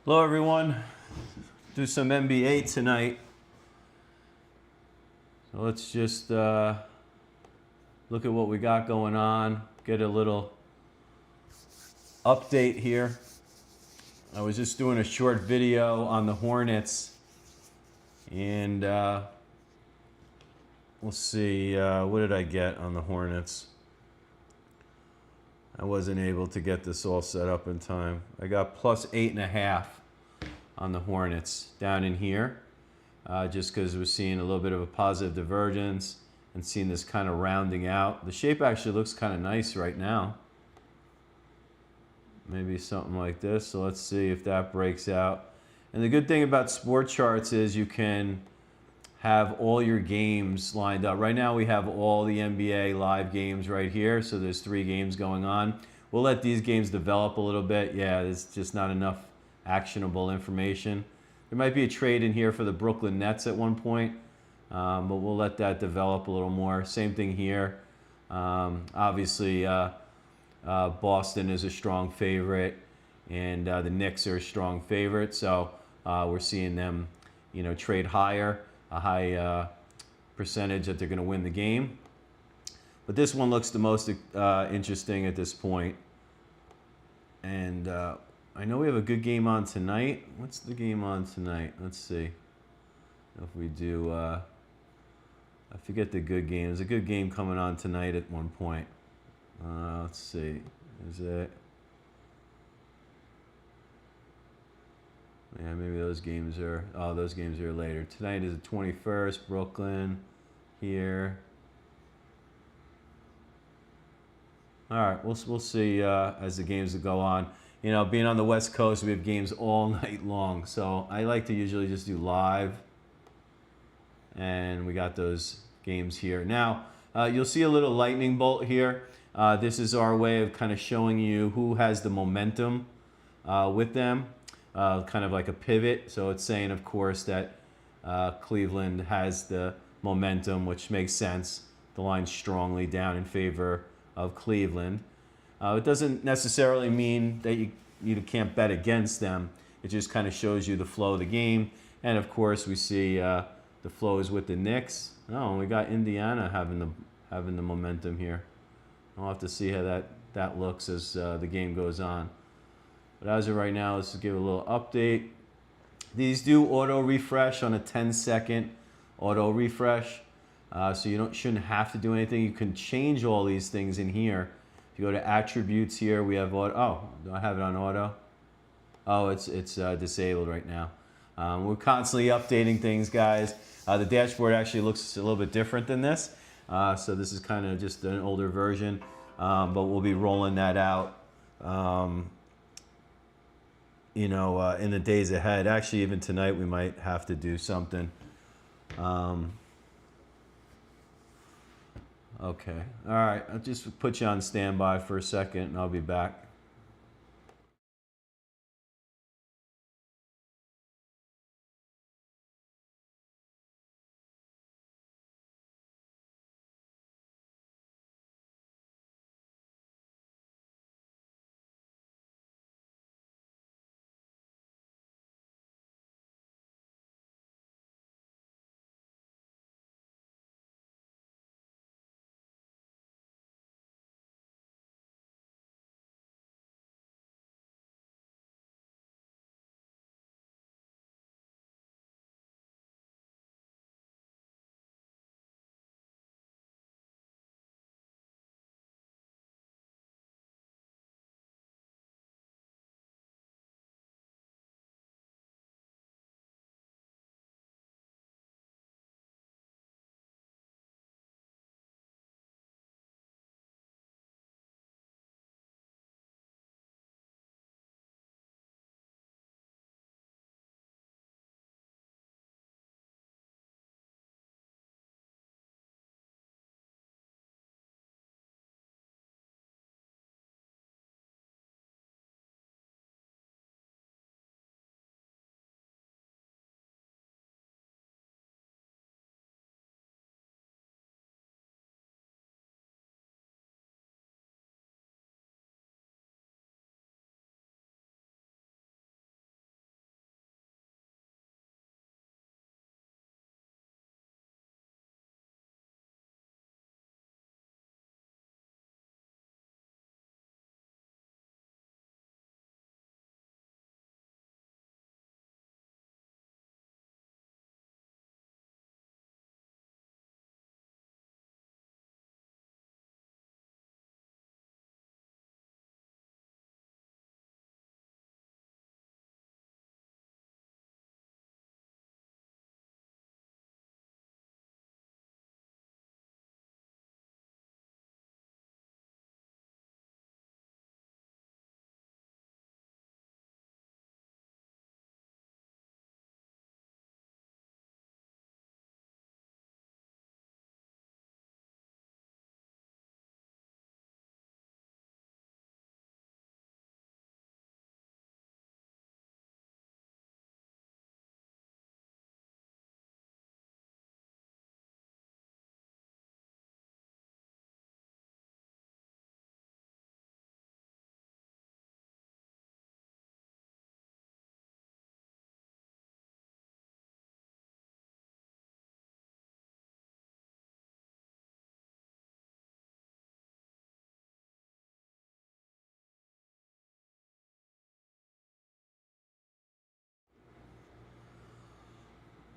Hello everyone. Do some NBA tonight. So let's just look at what we got going on. Get a little update here. I was just doing a short video on the Hornets, and we'll see. What did I get on the Hornets? I wasn't able to get this all set up in time. I got plus 8.5 on the Hornets down in here, just because we're seeing a little bit of a positive divergence and seeing this kind of rounding out. The shape actually looks kind of nice right now. Maybe something like this. So let's see if that breaks out. And the good thing about SportChartz is you can have all your games lined up. Right now we have all the NBA live games right here. So there's 3 games going on. We'll let these games develop a little bit. Yeah, there's just not enough actionable information. There might be a trade in here for the Brooklyn Nets at one point, but we'll let that develop a little more. Same thing here. Obviously, Boston is a strong favorite, and the Knicks are a strong favorite. So we're seeing them, trade higher, a high percentage that they're going to win the game. But this one looks the most interesting at this point. And I know we have a good game on tonight. What's the game on tonight? Let's see. If we do, I forget the good game. There's a good game coming on tonight at one point. Let's see. Is it? Yeah, maybe those games are. Oh, those games are later. Tonight is the 21st. Brooklyn here. All right, we'll see as the games go on. Being on the West Coast, we have games all night long. So I like to usually just do live. And we got those games here. Now, you'll see a little lightning bolt here. This is our way of kind of showing you who has the momentum with them. Kind of like a pivot. So it's saying, of course, that Cleveland has the momentum, which makes sense. The line's strongly down in favor of Cleveland. It doesn't necessarily mean that you can't bet against them. It just kind of shows you the flow of the game. And of course, we see the flows with the Knicks. Oh, we got Indiana having the momentum here. I'll have to see how that looks as the game goes on. But as of right now, let's just give a little update. These do auto refresh on a 10-second auto refresh. So you shouldn't have to do anything. You can change all these things in here. If you go to attributes here, we have auto. Oh, do I have it on auto? Oh, it's disabled right now. We're constantly updating things, guys. The dashboard actually looks a little bit different than this. So this is kind of just an older version, but we'll be rolling that out, in the days ahead. Actually, even tonight, we might have to do something. Okay. All right. I'll just put you on standby for a second, and I'll be back.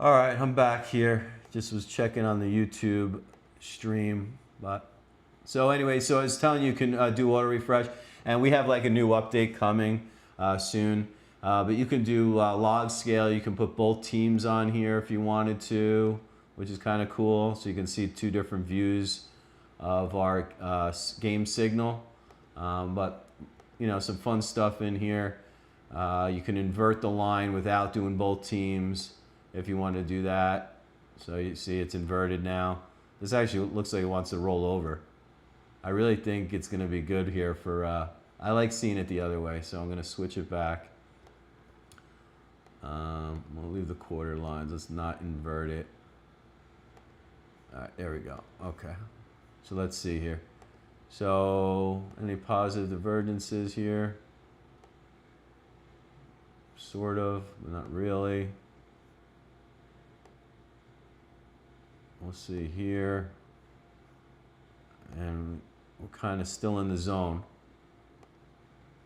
All right, I'm back here. Just was checking on the YouTube stream, but so anyway, so I was telling you, you can do auto refresh, and we have like a new update coming soon. But you can do log scale. You can put both teams on here if you wanted to, which is kind of cool. So you can see two different views of our game signal. But you know, some fun stuff in here. You can invert the line without doing both teams if you want to do that. So you see it's inverted now. This actually looks like it wants to roll over. I really think it's going to be good here for, I like seeing it the other way, so I'm going to switch it back. We'll leave the quarter lines. Let's not invert it. All right, there we go. Okay. So let's see here. So any positive divergences here? Sort of, but not really. We'll see here. And we're kind of still in the zone.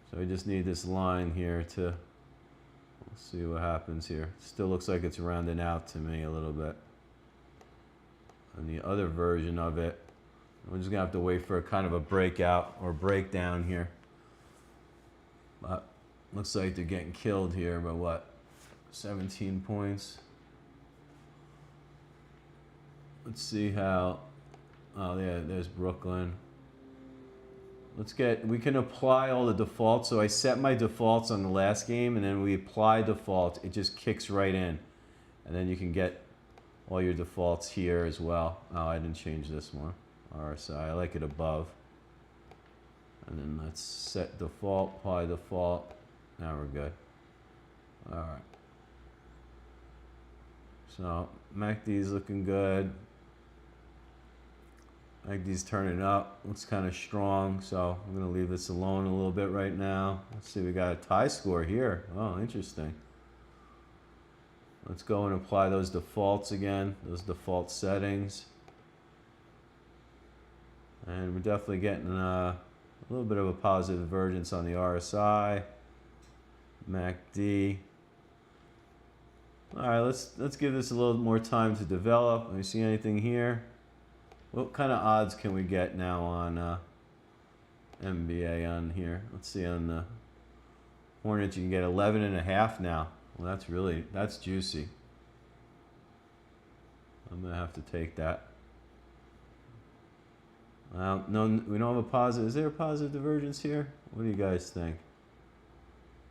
So we just need this line here to, we'll see what happens here. Still looks like it's rounding out to me a little bit. And the other version of it, we're just gonna have to wait for a kind of a breakout or breakdown here. But looks like they're getting killed here by what? 17 points. Let's see how, oh yeah, there's Brooklyn. We can apply all the defaults. So I set my defaults on the last game, and then we apply default. It just kicks right in. And then you can get all your defaults here as well. Oh, I didn't change this one. RSI, I like it above. And then let's set default, apply default. Now we're good. All right. So MACD's looking good. MACD's turning up. Looks kind of strong. So I'm gonna leave this alone a little bit right now. Let's see, we got a tie score here. Oh, interesting. Let's go and apply those defaults again, those default settings. And we're definitely getting a little bit of a positive divergence on the RSI, MACD. All right, let's give this a little more time to develop. Let me see anything here. What kind of odds can we get now on NBA on here? Let's see, on the Hornets you can get 11.5 now. Well, that's juicy. I'm gonna have to take that. No, we don't have a positive. Is there a positive divergence here? What do you guys think?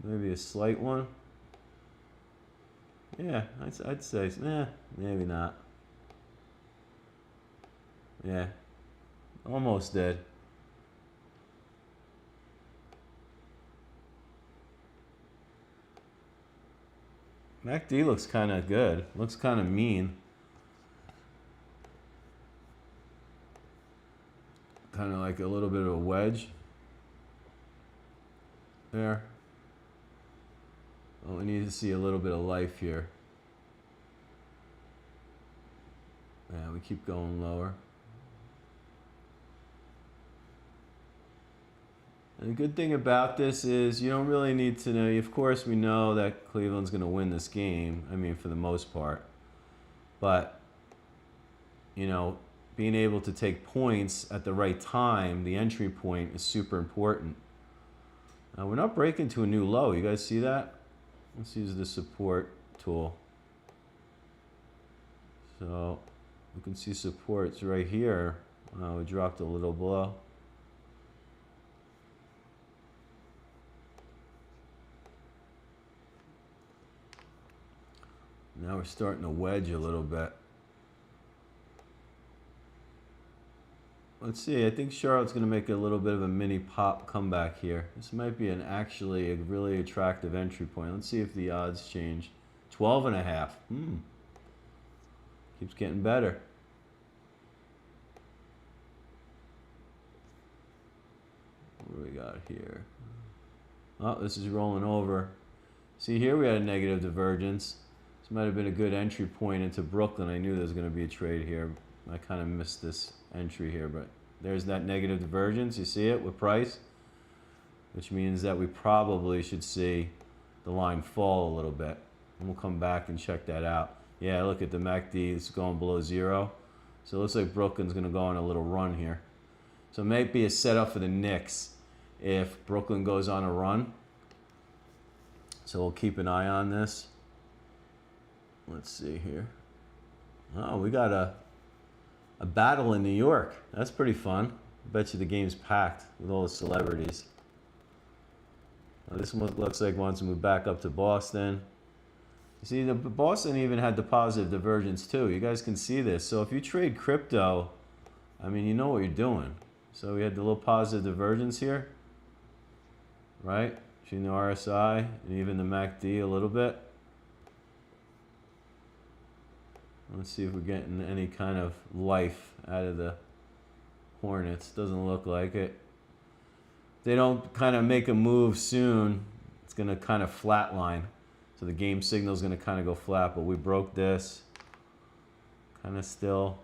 Maybe a slight one? Yeah, I'd say, maybe not. Yeah, almost did. MACD looks kind of good. Looks kind of mean. Kind of like a little bit of a wedge there. Well, we need to see a little bit of life here. Yeah, we keep going lower. And the good thing about this is you don't really need to know. Of course, we know that Cleveland's going to win this game. I mean, for the most part. But, you know, being able to take points at the right time, the entry point, is super important. We're not breaking to a new low. You guys see that? Let's use the support tool. So we can see supports right here. We dropped a little below. Now we're starting to wedge a little bit. Let's see, I think Charlotte's going to make a little bit of a mini pop comeback here. This might be actually a really attractive entry point. Let's see if the odds change. 12.5. Keeps getting better. What do we got here? Oh, this is rolling over. See, here we had a negative divergence. This might have been a good entry point into Brooklyn. I knew there was going to be a trade here. I kind of missed this entry here, but there's that negative divergence. You see it with price, which means that we probably should see the line fall a little bit. And we'll come back and check that out. Yeah, look at the MACD. It's going below 0. So it looks like Brooklyn's going to go on a little run here. So it might be a setup for the Knicks if Brooklyn goes on a run. So we'll keep an eye on this. Let's see here. Oh, we got a battle in New York. That's pretty fun. I bet you the game's packed with all the celebrities. Well, this one looks like wants to move back up to Boston. You see, the Boston even had the positive divergence too. You guys can see this. So if you trade crypto, I mean, you know what you're doing. So we had the little positive divergence here, right? Between the RSI and even the MACD a little bit. Let's see if we're getting any kind of life out of the Hornets. Doesn't look like it. If they don't kind of make a move soon, it's going to kind of flatline. So the game signal is going to kind of go flat, but we broke this. Kind of still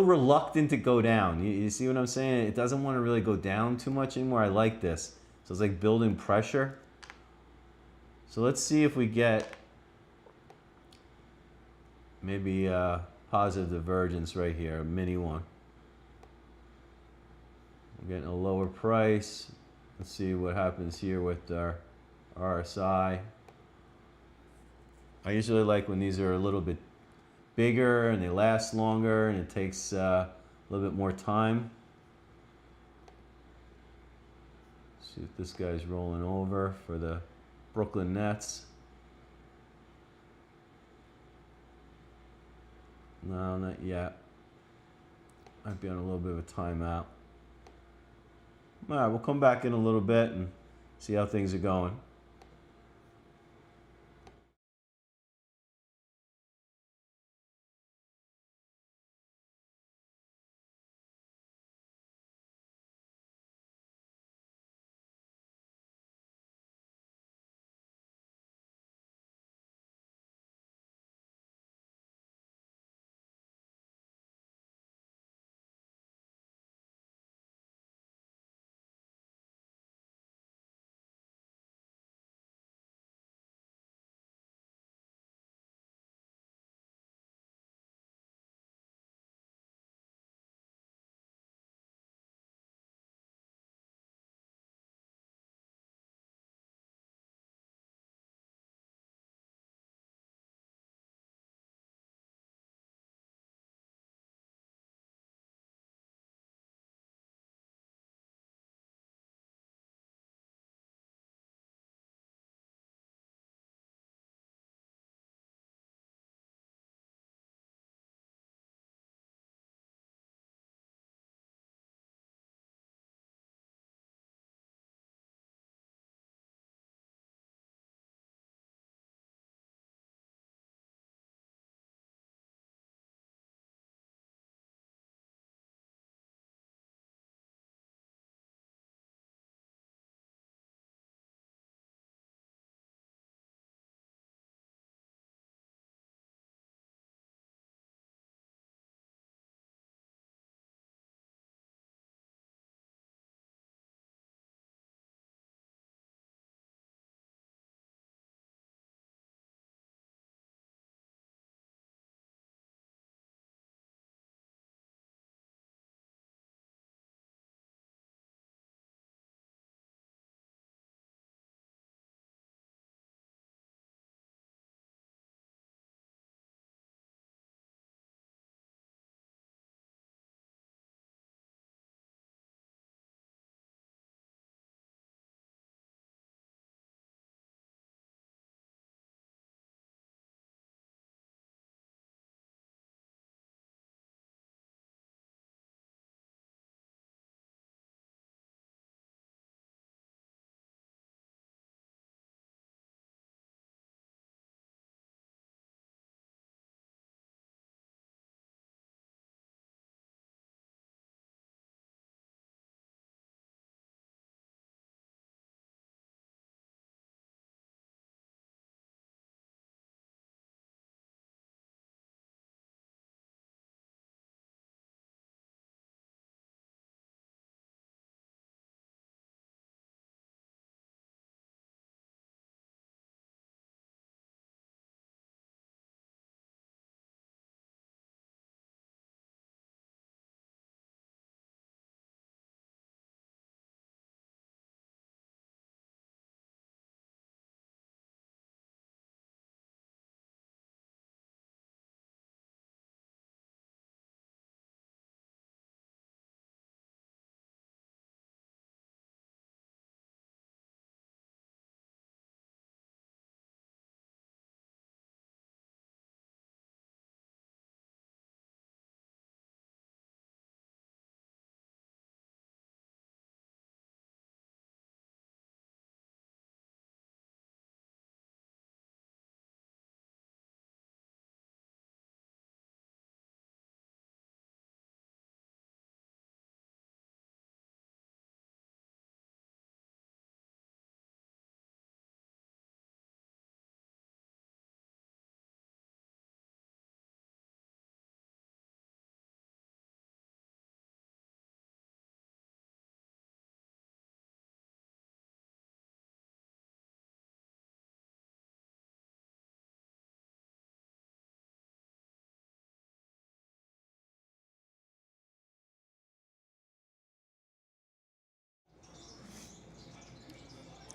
reluctant to go down. You see what I'm saying? It doesn't want to really go down too much anymore. I like this. So it's like building pressure. So let's see if we get maybe a positive divergence right here, a mini one. We're getting a lower price. Let's see what happens here with our RSI. I usually like when these are a little bit bigger and they last longer and it takes a little bit more time. See if this guy's rolling over for the Brooklyn Nets. No, not yet. Might be on a little bit of a timeout. All right, we'll come back in a little bit and see how things are going.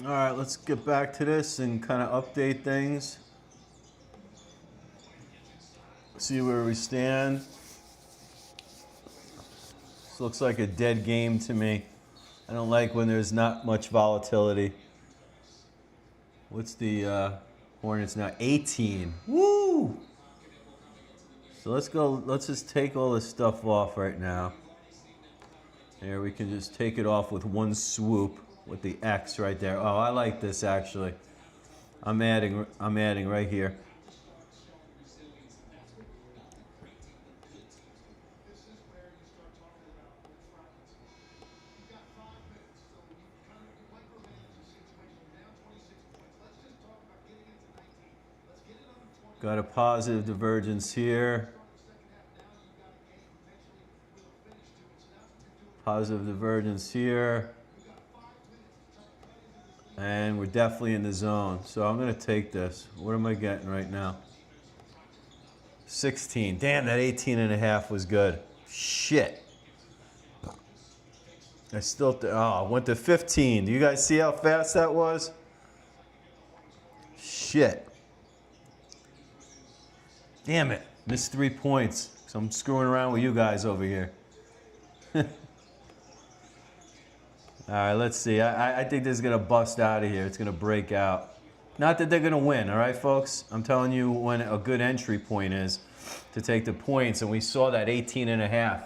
All right, let's get back to this and kind of update things. See where we stand. This looks like a dead game to me. I don't like when there's not much volatility. What's the Hornets now? 18. Woo! So let's go. Let's just take all this stuff off right now. There, we can just take it off with one swoop with the X right there. Oh, I like this actually. I'm adding right here. Got a positive divergence here. Positive divergence here. And we're definitely in the zone. So I'm going to take this. What am I getting right now? 16. Damn, that 18.5 was good. Shit. I still, I went to 15. Do you guys see how fast that was? Shit. Damn it. Missed 3 points. So I'm screwing around with you guys over here. All right, let's see. I think this is going to bust out of here. It's going to break out. Not that they're going to win, all right, folks? I'm telling you when a good entry point is to take the points, and we saw that 18.5.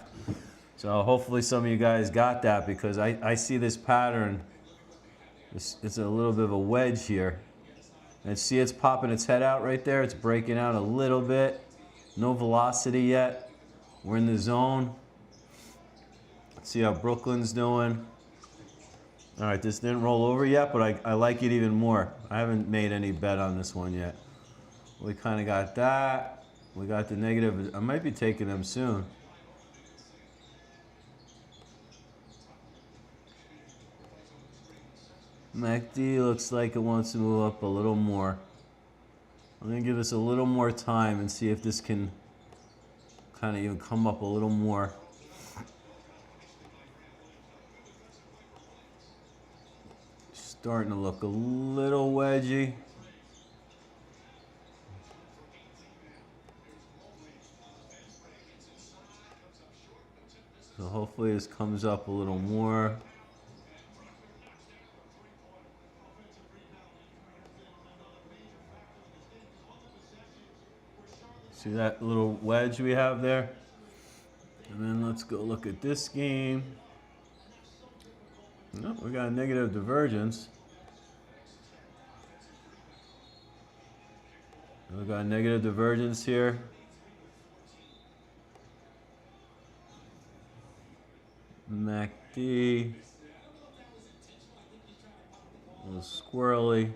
So hopefully some of you guys got that because I see this pattern. It's a little bit of a wedge here. And see it's popping its head out right there. It's breaking out a little bit. No velocity yet. We're in the zone. Let's see how Brooklyn's doing. All right, this didn't roll over yet, but I like it even more. I haven't made any bet on this one yet. We kind of got that. We got the negative. I might be taking them soon. MACD looks like it wants to move up a little more. I'm going to give this a little more time and see if this can kind of even come up a little more. Starting to look a little wedgy. So hopefully this comes up a little more. See that little wedge we have there? And then let's go look at this game. No, we got a negative divergence. We got a negative divergence here. MACD. A little squirrely.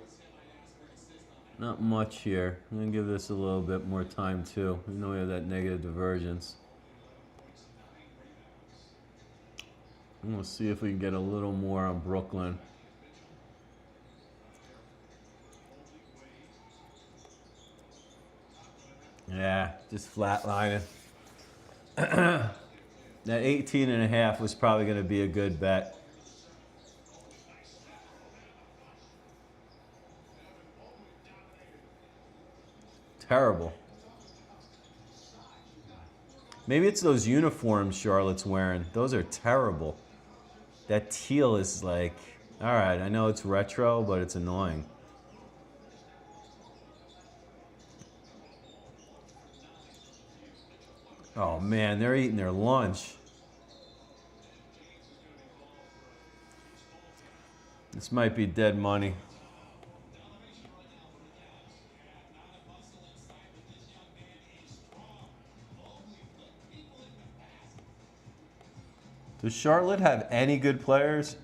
Not much here. I'm going to give this a little bit more time too. We know we have that negative divergence. And we'll see if we can get a little more on Brooklyn. Yeah, just flatlining. That 18.5 was probably going to be a good bet. Terrible. Maybe it's those uniforms Charlotte's wearing. Those are terrible. That teal is like, all right, I know it's retro, but it's annoying. Oh man, they're eating their lunch. This might be dead money. Does Charlotte have any good players?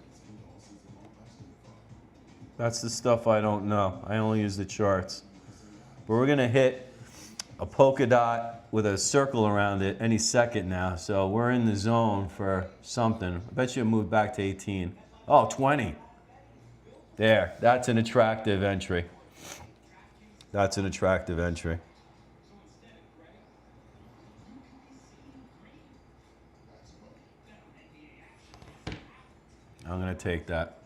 That's the stuff I don't know. I only use the charts. But we're going to hit a polka dot with a circle around it any second now. So we're in the zone for something. I bet you it moved back to 18. Oh, 20. There. That's an attractive entry. That's an attractive entry. I'm going to take that.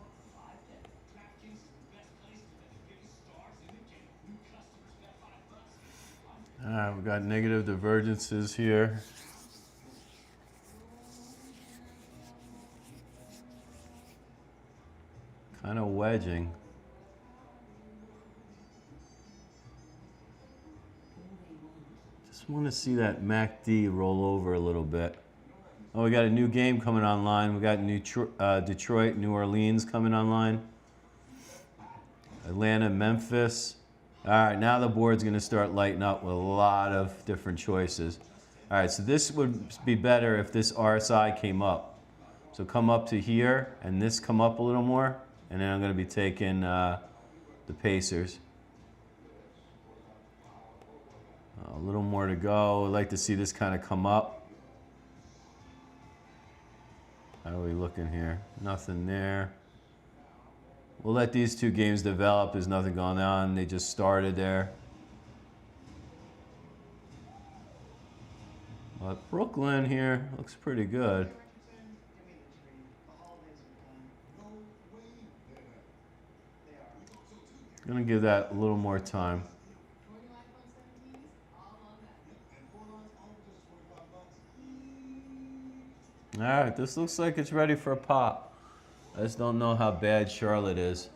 got negative divergences here. Kind of wedging. Just want to see that MACD roll over a little bit. Oh, we got a new game coming online. We got Detroit, New Orleans coming online. Atlanta, Memphis. All right, now the board's going to start lighting up with a lot of different choices. All right, so this would be better if this RSI came up. So come up to here, and this come up a little more, and then I'm going to be taking the Pacers. A little more to go. I'd like to see this kind of come up. How are we looking here? Nothing there. We'll let these two games develop. There's nothing going on. They just started there. But Brooklyn here looks pretty good. Gonna give that a little more time. All right, this looks like it's ready for a pop. I just don't know how bad Charlotte is.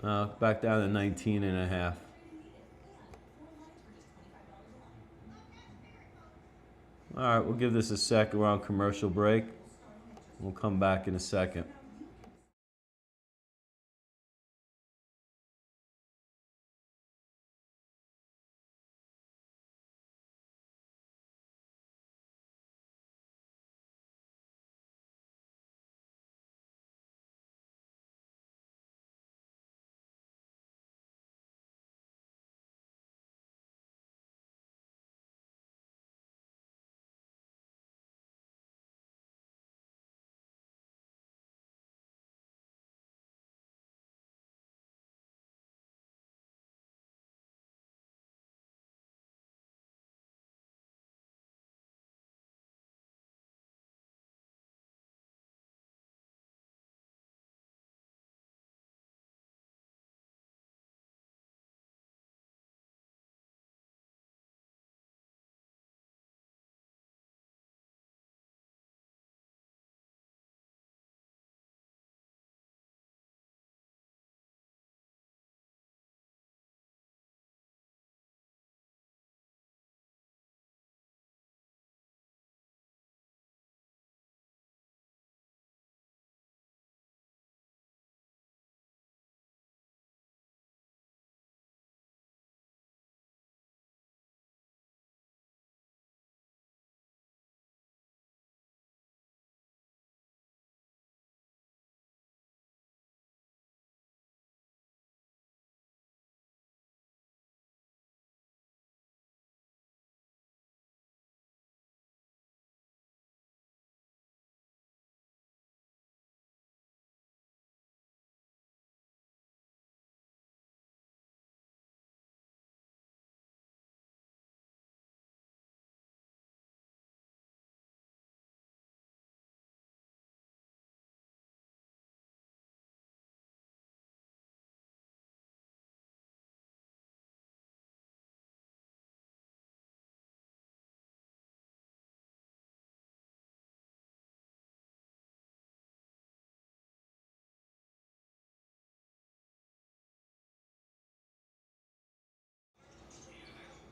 Back down to 19 and a half. All right, we'll give this a second. We're on commercial break. We'll come back in a second.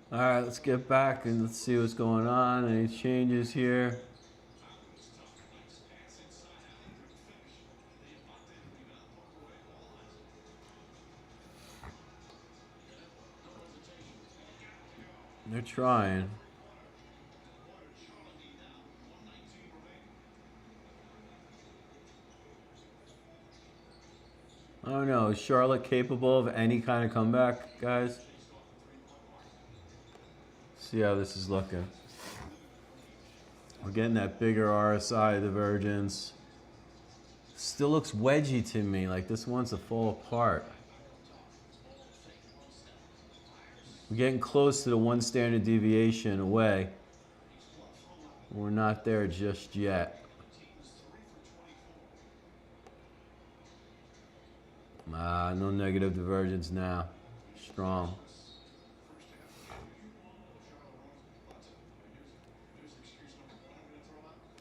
All right, let's get back and let's see what's going on. Any changes here? They're trying. I don't know. Is Charlotte capable of any kind of comeback, guys? See how this is looking. We're getting that bigger RSI divergence. Still looks wedgy to me, like this wants to fall apart. We're getting close to the 1 standard deviation away. We're not there just yet. No negative divergence now. Strong.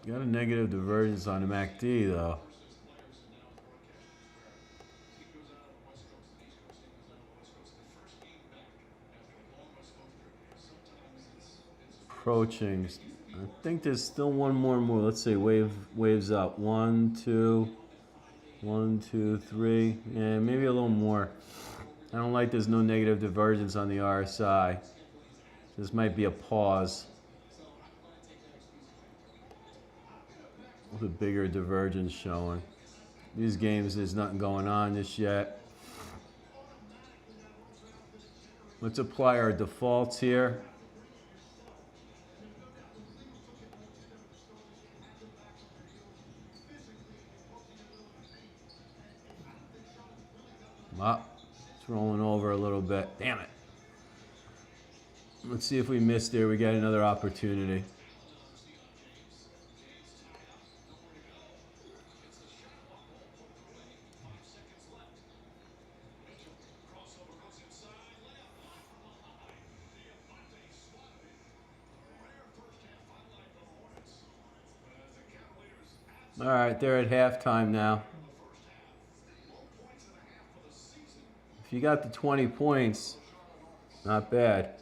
Got a negative divergence on the MACD though. Approaching. I think there's still one more move. Let's see. Waves up. 1, 2, 1, 2, 3. Yeah, maybe a little more. I don't like there's no negative divergence on the RSI. This might be a pause. With a bigger divergence showing. These games, there's nothing going on just yet. Let's apply our defaults here. It's rolling over a little bit. Damn it. Let's see if we missed there. We got another opportunity. All right, they're at halftime now. If you got the 20 points, not bad.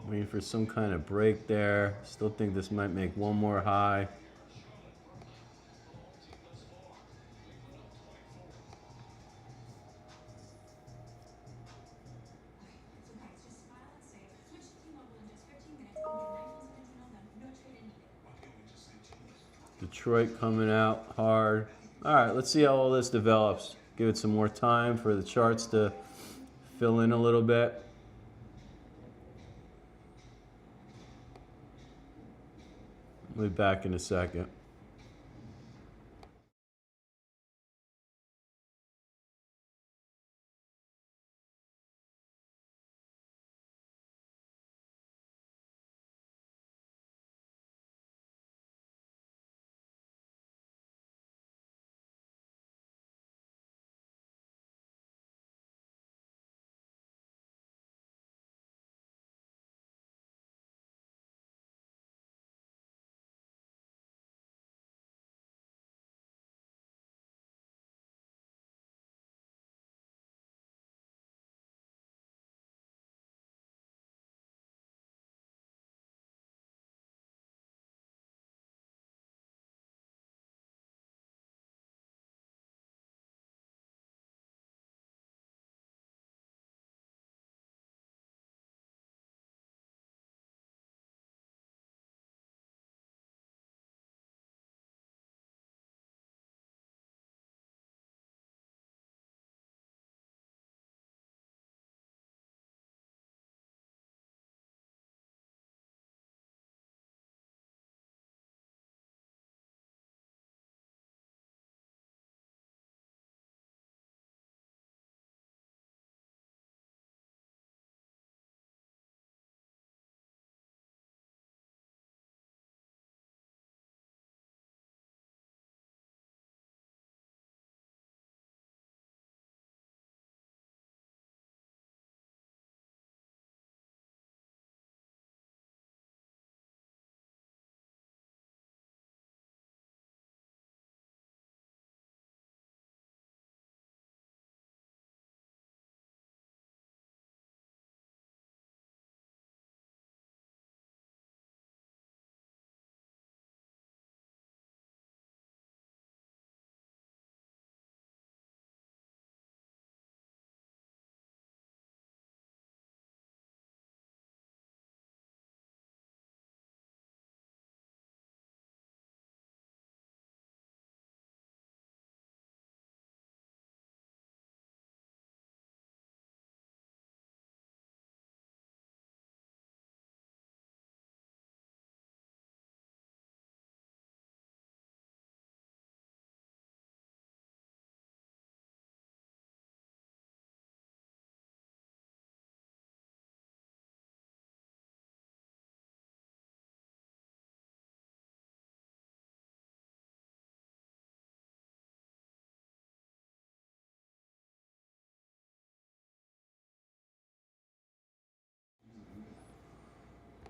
Waiting for some kind of break there. Still think this might make one more high. Detroit coming out hard. All right, let's see how all this develops. Give it some more time for the charts to fill in a little bit. We'll be back in a second.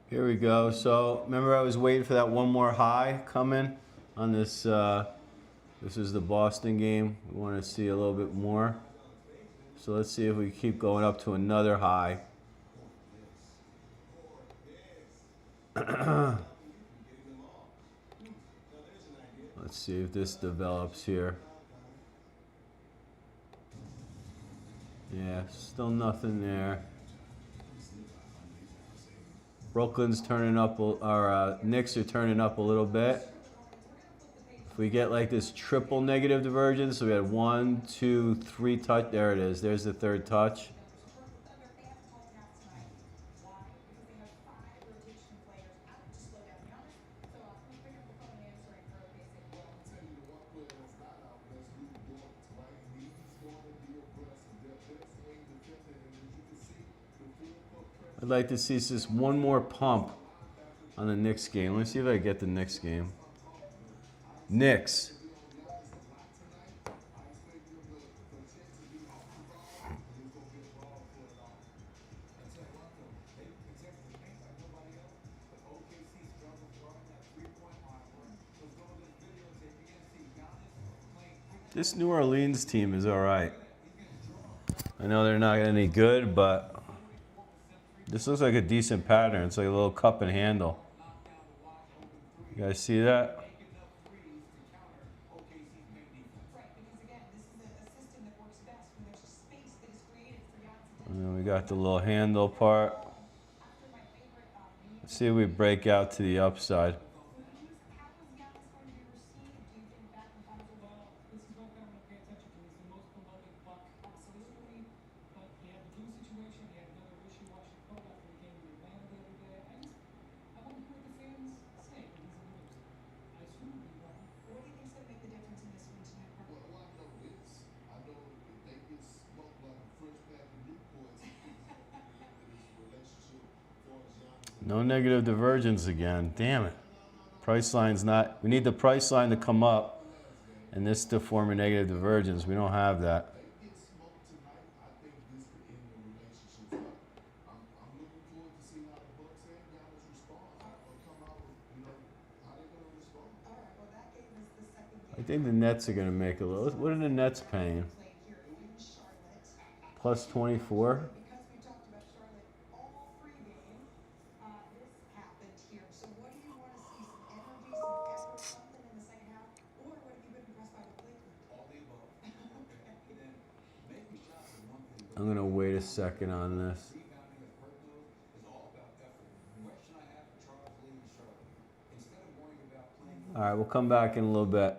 Here we go. So remember I was waiting for that one more high coming on this. This is the Boston game. We want to see a little bit more. So let's see if we keep going up to another high. Let's see if this develops here. Yeah, still nothing there. Brooklyn's turning up, or Knicks are turning up a little bit. If we get like this triple negative divergence, so we had 1, 2, 3 touch. There it is. There's the third touch. I'd like to see just one more pump on the Knicks game. Let's see if I get the Knicks game. Knicks. This New Orleans team is all right. I know they're not any good, but this looks like a decent pattern. It's like a little cup and handle. You guys see that? And then we got the little handle part. Let's see if we break out to the upside. No negative divergence again. Damn it. Price line's not. We need the price line to come up and this to form a negative divergence. We don't have that. I think the Nets are going to make a little. What are the Nets paying? Plus 24? I'm going to wait a second on this. All right, we'll come back in a little bit.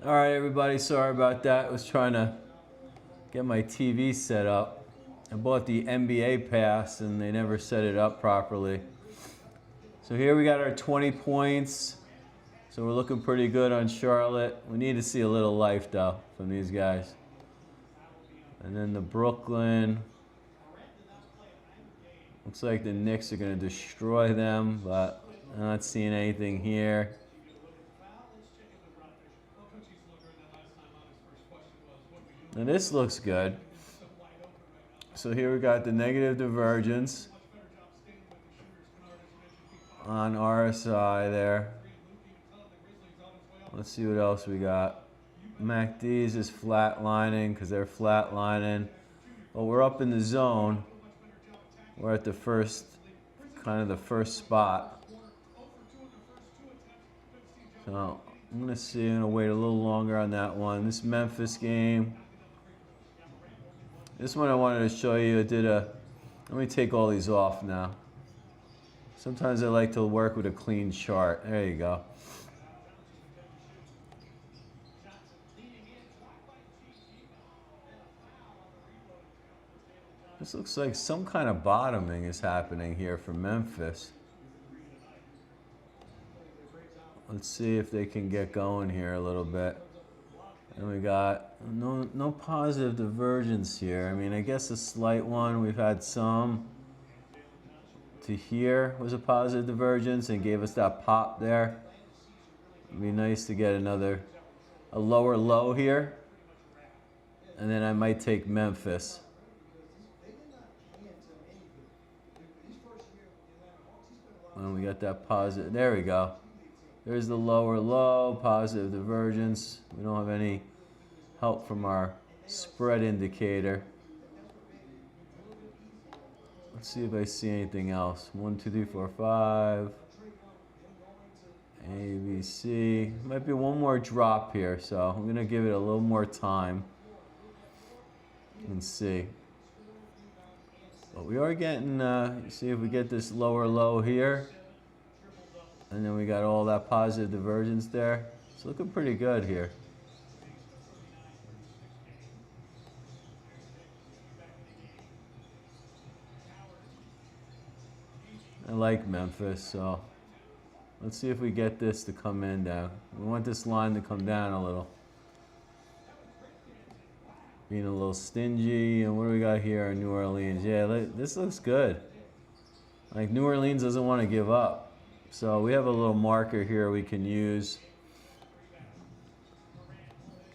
All right, everybody, sorry about that. I was trying to get my TV set up. I bought the NBA pass and they never set it up properly. So here we got our 20 points. So we're looking pretty good on Charlotte. We need to see a little life though from these guys. And then the Brooklyn. Looks like the Knicks are going to destroy them, but I'm not seeing anything here. And this looks good. So here we got the negative divergence on RSI there. Let's see what else we got. MACD's is flatlining because they're flatlining. Well, we're up in the zone. We're at the first, kind of the first spot. So I'm going to see, I'm going to wait a little longer on that one. This Memphis game. This one I wanted to show you. Let me take all these off now. Sometimes I like to work with a clean chart. There you go. This looks like some kind of bottoming is happening here for Memphis. Let's see if they can get going here a little bit. And we got no positive divergence here. I mean, I guess a slight one. We've had some. To here was a positive divergence and gave us that pop there. It'd be nice to get a lower low here. And then I might take Memphis. And we got that positive. There we go. There's the lower low, positive divergence. We don't have any help from our spread indicator. Let's see if I see anything else. 1, 2, 3, 4, 5. A, B, C. Might be one more drop here, so I'm going to give it a little more time and see. But we are getting, see if we get this lower low here. And then we got all that positive divergence there. It's looking pretty good here. I like Memphis, so let's see if we get this to come in down. We want this line to come down a little. Being a little stingy. And what do we got here in New Orleans? Yeah, this looks good. Like New Orleans doesn't want to give up. So we have a little marker here we can use.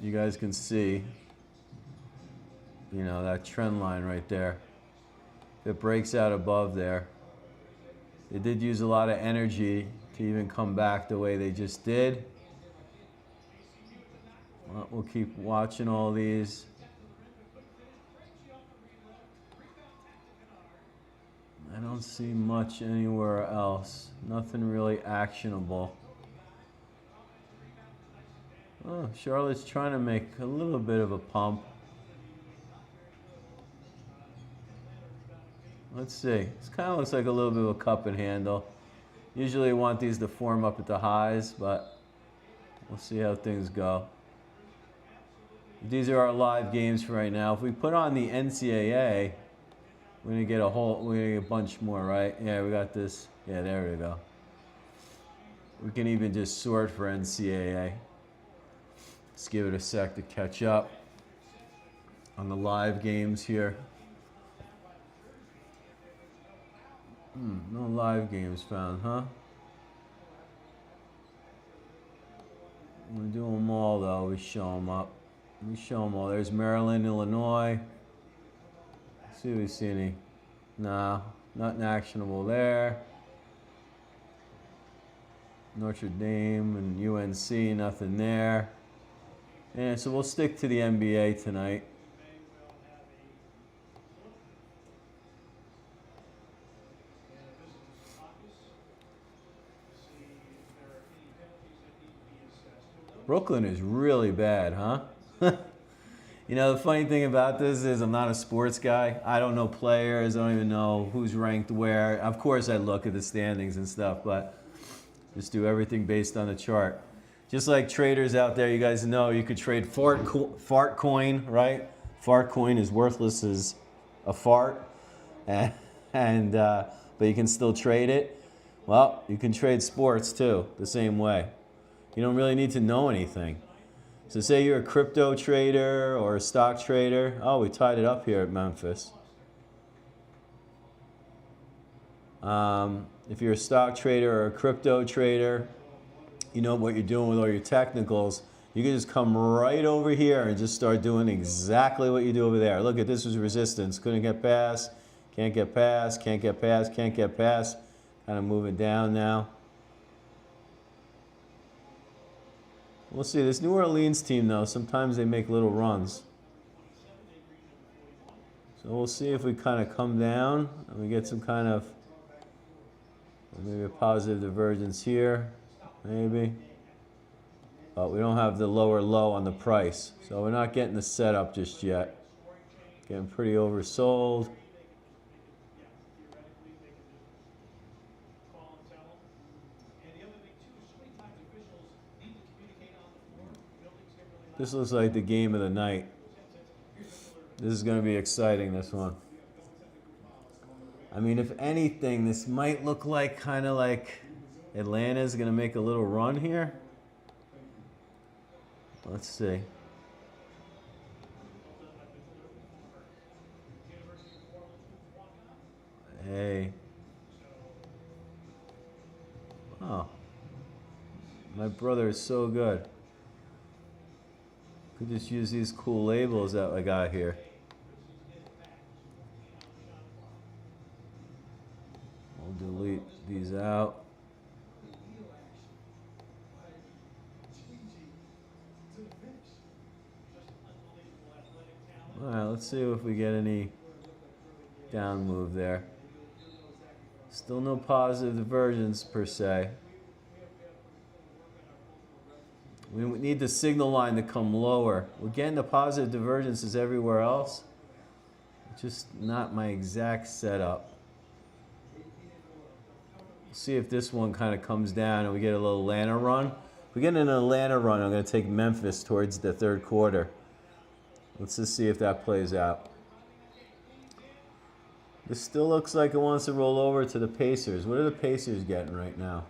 You guys can see, that trend line right there. If it breaks out above there. They did use a lot of energy to even come back the way they just did. Well, we'll keep watching all these. I don't see much anywhere else. Nothing really actionable. Oh, Charlotte's trying to make a little bit of a pump. Let's see. This kind of looks like a little bit of a cup and handle. Usually I want these to form up at the highs, but we'll see how things go. These are our live games for right now. If we put on the NCAA, we're gonna get a bunch more, right? Yeah, we got this. Yeah, there we go. We can even just sort for NCAA. Let's give it a sec to catch up on the live games here. No live games found, huh? We do them all though. We show them up. We show them all. There's Maryland, Illinois. See if we see any. Nah, nothing actionable there. Notre Dame and UNC, nothing there. And so we'll stick to the NBA tonight. Brooklyn is really bad, huh? The funny thing about this is I'm not a sports guy. I don't know players. I don't even know who's ranked where. Of course, I look at the standings and stuff, but just do everything based on the chart. Just like traders out there, you guys know you could trade fart coin, right? Fart coin is worthless as a fart, and but you can still trade it. Well, you can trade sports too, the same way. You don't really need to know anything. So say you're a crypto trader or a stock trader. Oh, we tied it up here at Memphis. If you're a stock trader or a crypto trader, you know what you're doing with all your technicals. You can just come right over here and just start doing exactly what you do over there. Look at this was resistance. Couldn't get past. Can't get past. Can't get past. Can't get past. Kind of moving down now. We'll see. This New Orleans team, though, sometimes they make little runs. So we'll see if we kind of come down and we get some kind of maybe a positive divergence here. Maybe. But we don't have the lower low on the price. So we're not getting the setup just yet. Getting pretty oversold. This looks like the game of the night. This is going to be exciting, this one. I mean, if anything, this might look like kind of like Atlanta's going to make a little run here. Let's see. Hey. Oh. My brother is so good. Could just use these cool labels that I got here. We'll delete these out. All right, let's see if we get any down move there. Still no positive divergence per se. We need the signal line to come lower. We're getting the positive divergences everywhere else. Just not my exact setup. We'll see if this one kind of comes down and we get a little Atlanta run. If we get an Atlanta run, I'm going to take Memphis towards the third quarter. Let's just see if that plays out. This still looks like it wants to roll over to the Pacers. What are the Pacers getting right now?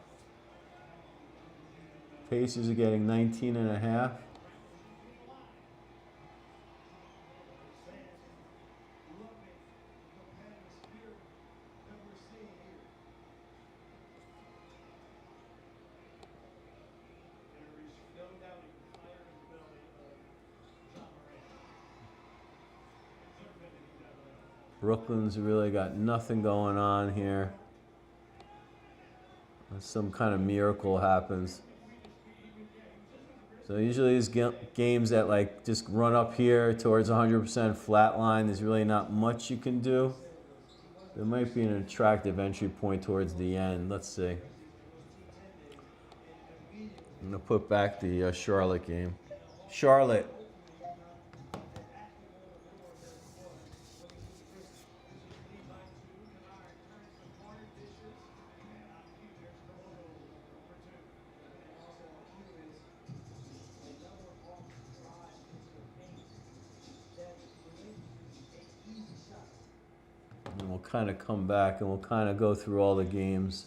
Pacers are getting 19.5. Brooklyn's really got nothing going on here. Some kind of miracle happens. So usually these games that like just run up here towards 100% flat line, there's really not much you can do. There might be an attractive entry point towards the end. Let's see. I'm going to put back the Charlotte game. Charlotte. And we'll kind of come back and we'll kind of go through all the games.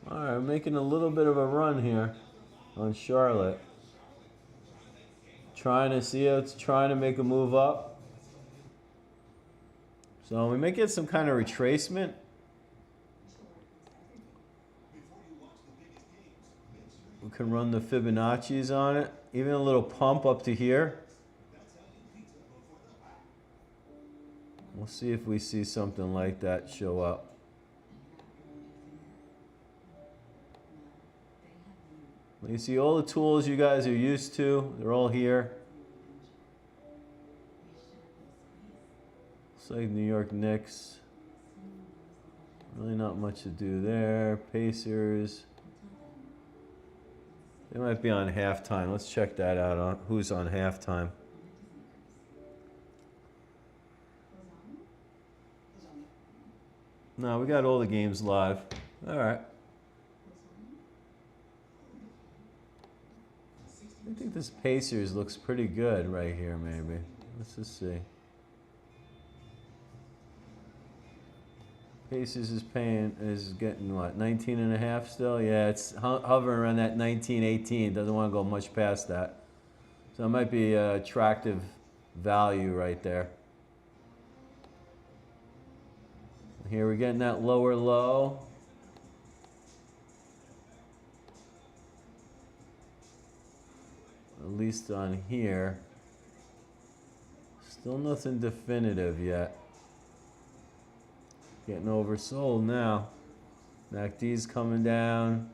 All right, we're making a little bit of a run here on Charlotte. Trying to see it's trying to make a move up. So we may get some kind of retracement. We can run the Fibonacci's on it. Even a little pump up to here. We'll see if we see something like that show up. You see all the tools you guys are used to. They're all here. Looks like New York Knicks. Really not much to do there. Pacers. They might be on halftime. Let's check that out. Who's on halftime? No, we got all the games live. All right. I think this Pacers looks pretty good right here, maybe. Let's just see. Pacers is getting what, 19 and a half still? Yeah, it's hovering around that 19, 18. Doesn't want to go much past that. So it might be attractive value right there. Here we're getting that lower low. At least on here. Still nothing definitive yet. Getting oversold now. MACD's coming down.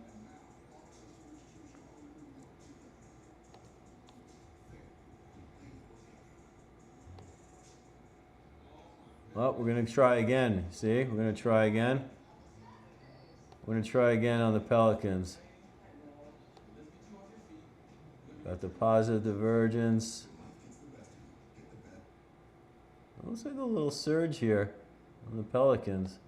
Well, we're going to try again. See? We're going to try again. We're going to try again on the Pelicans. Got the positive divergence. Looks like a little surge here on the Pelicans.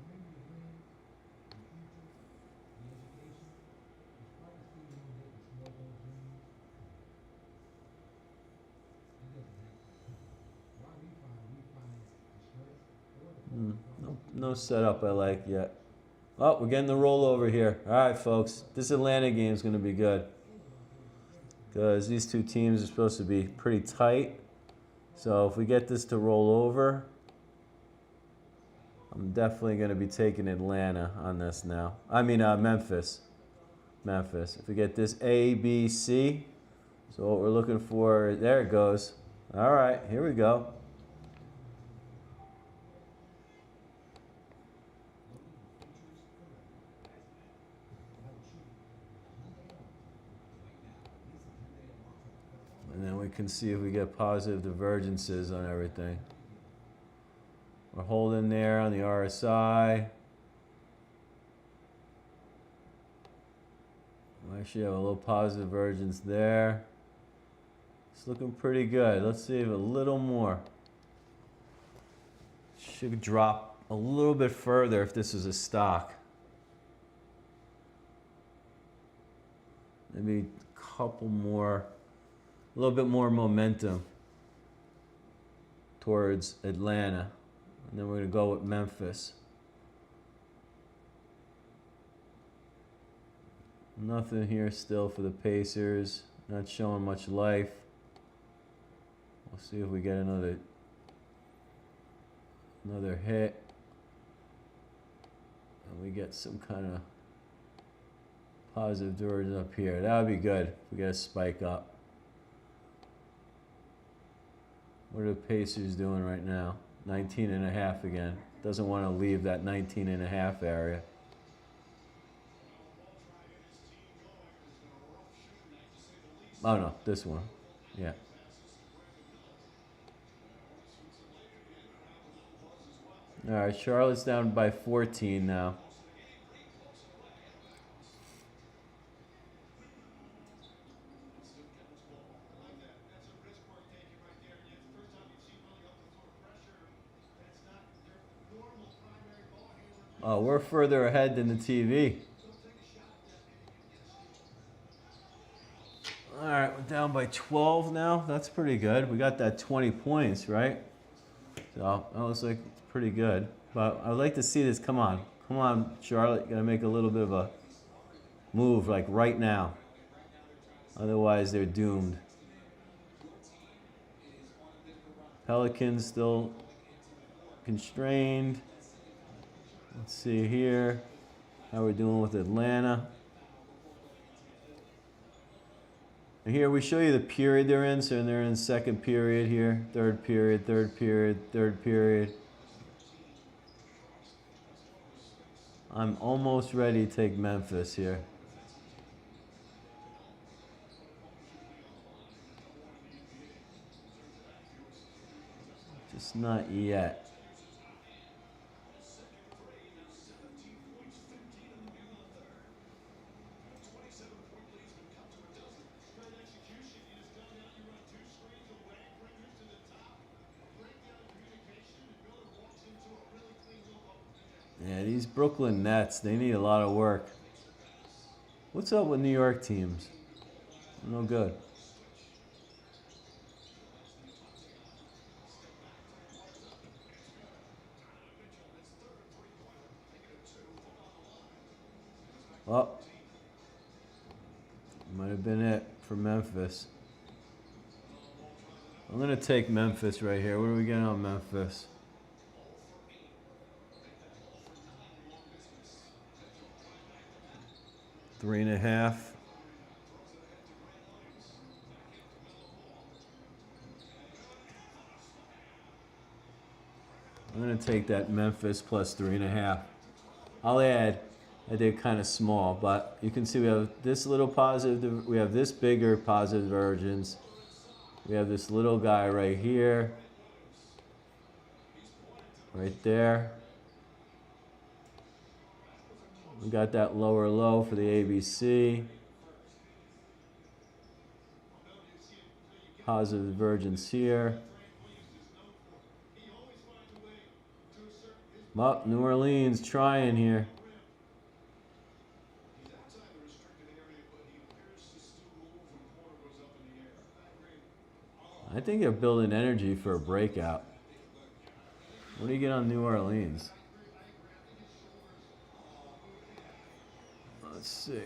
No setup I like yet. Oh, we're getting the rollover here. All right, folks. This Atlanta game is going to be good. Because these two teams are supposed to be pretty tight. So if we get this to roll over, I'm definitely going to be taking Atlanta on this now. I mean, Memphis. If we get this A, B, C. So what we're looking for, there it goes. All right, here we go. And then we can see if we get positive divergences on everything. We're holding there on the RSI. We actually have a little positive divergence there. It's looking pretty good. Let's see if a little more. Should drop a little bit further if this is a stock. Maybe a couple more. A little bit more momentum towards Atlanta. And then we're going to go with Memphis. Nothing here still for the Pacers. Not showing much life. We'll see if we get another hit. And we get some kind of positive divergence up here. That would be good if we get a spike up. What are the Pacers doing right now? 19 and a half again. Doesn't want to leave that 19 and a half area. Oh no, this one. Yeah. All right, Charlotte's down by 14 now. Oh, we're further ahead than the TV. All right, we're down by 12 now. That's pretty good. We got that 20 points, right? So that looks like it's pretty good. But I'd like to see this. Come on. Come on, Charlotte. You got to make a little bit of a move, like right now. Otherwise, they're doomed. Pelicans still constrained. Let's see here how we're doing with Atlanta. And here we show you the period they're in. So they're in second period here, third period, third period, third period. I'm almost ready to take Memphis here. Just not yet. Yeah, these Brooklyn Nets, they need a lot of work. What's up with New York teams? No good. Oh, might have been it for Memphis. I'm going to take Memphis right here. What are we getting on Memphis? 3.5. I'm going to take that Memphis plus 3.5. I'll add that they're kind of small, but you can see we have this little positive, we have this bigger positive divergence. We have this little guy right here, right there. We got that lower low for the ABC. Positive divergence here. Well, New Orleans trying here. I think they're building energy for a breakout. What do you get on New Orleans? Let's see.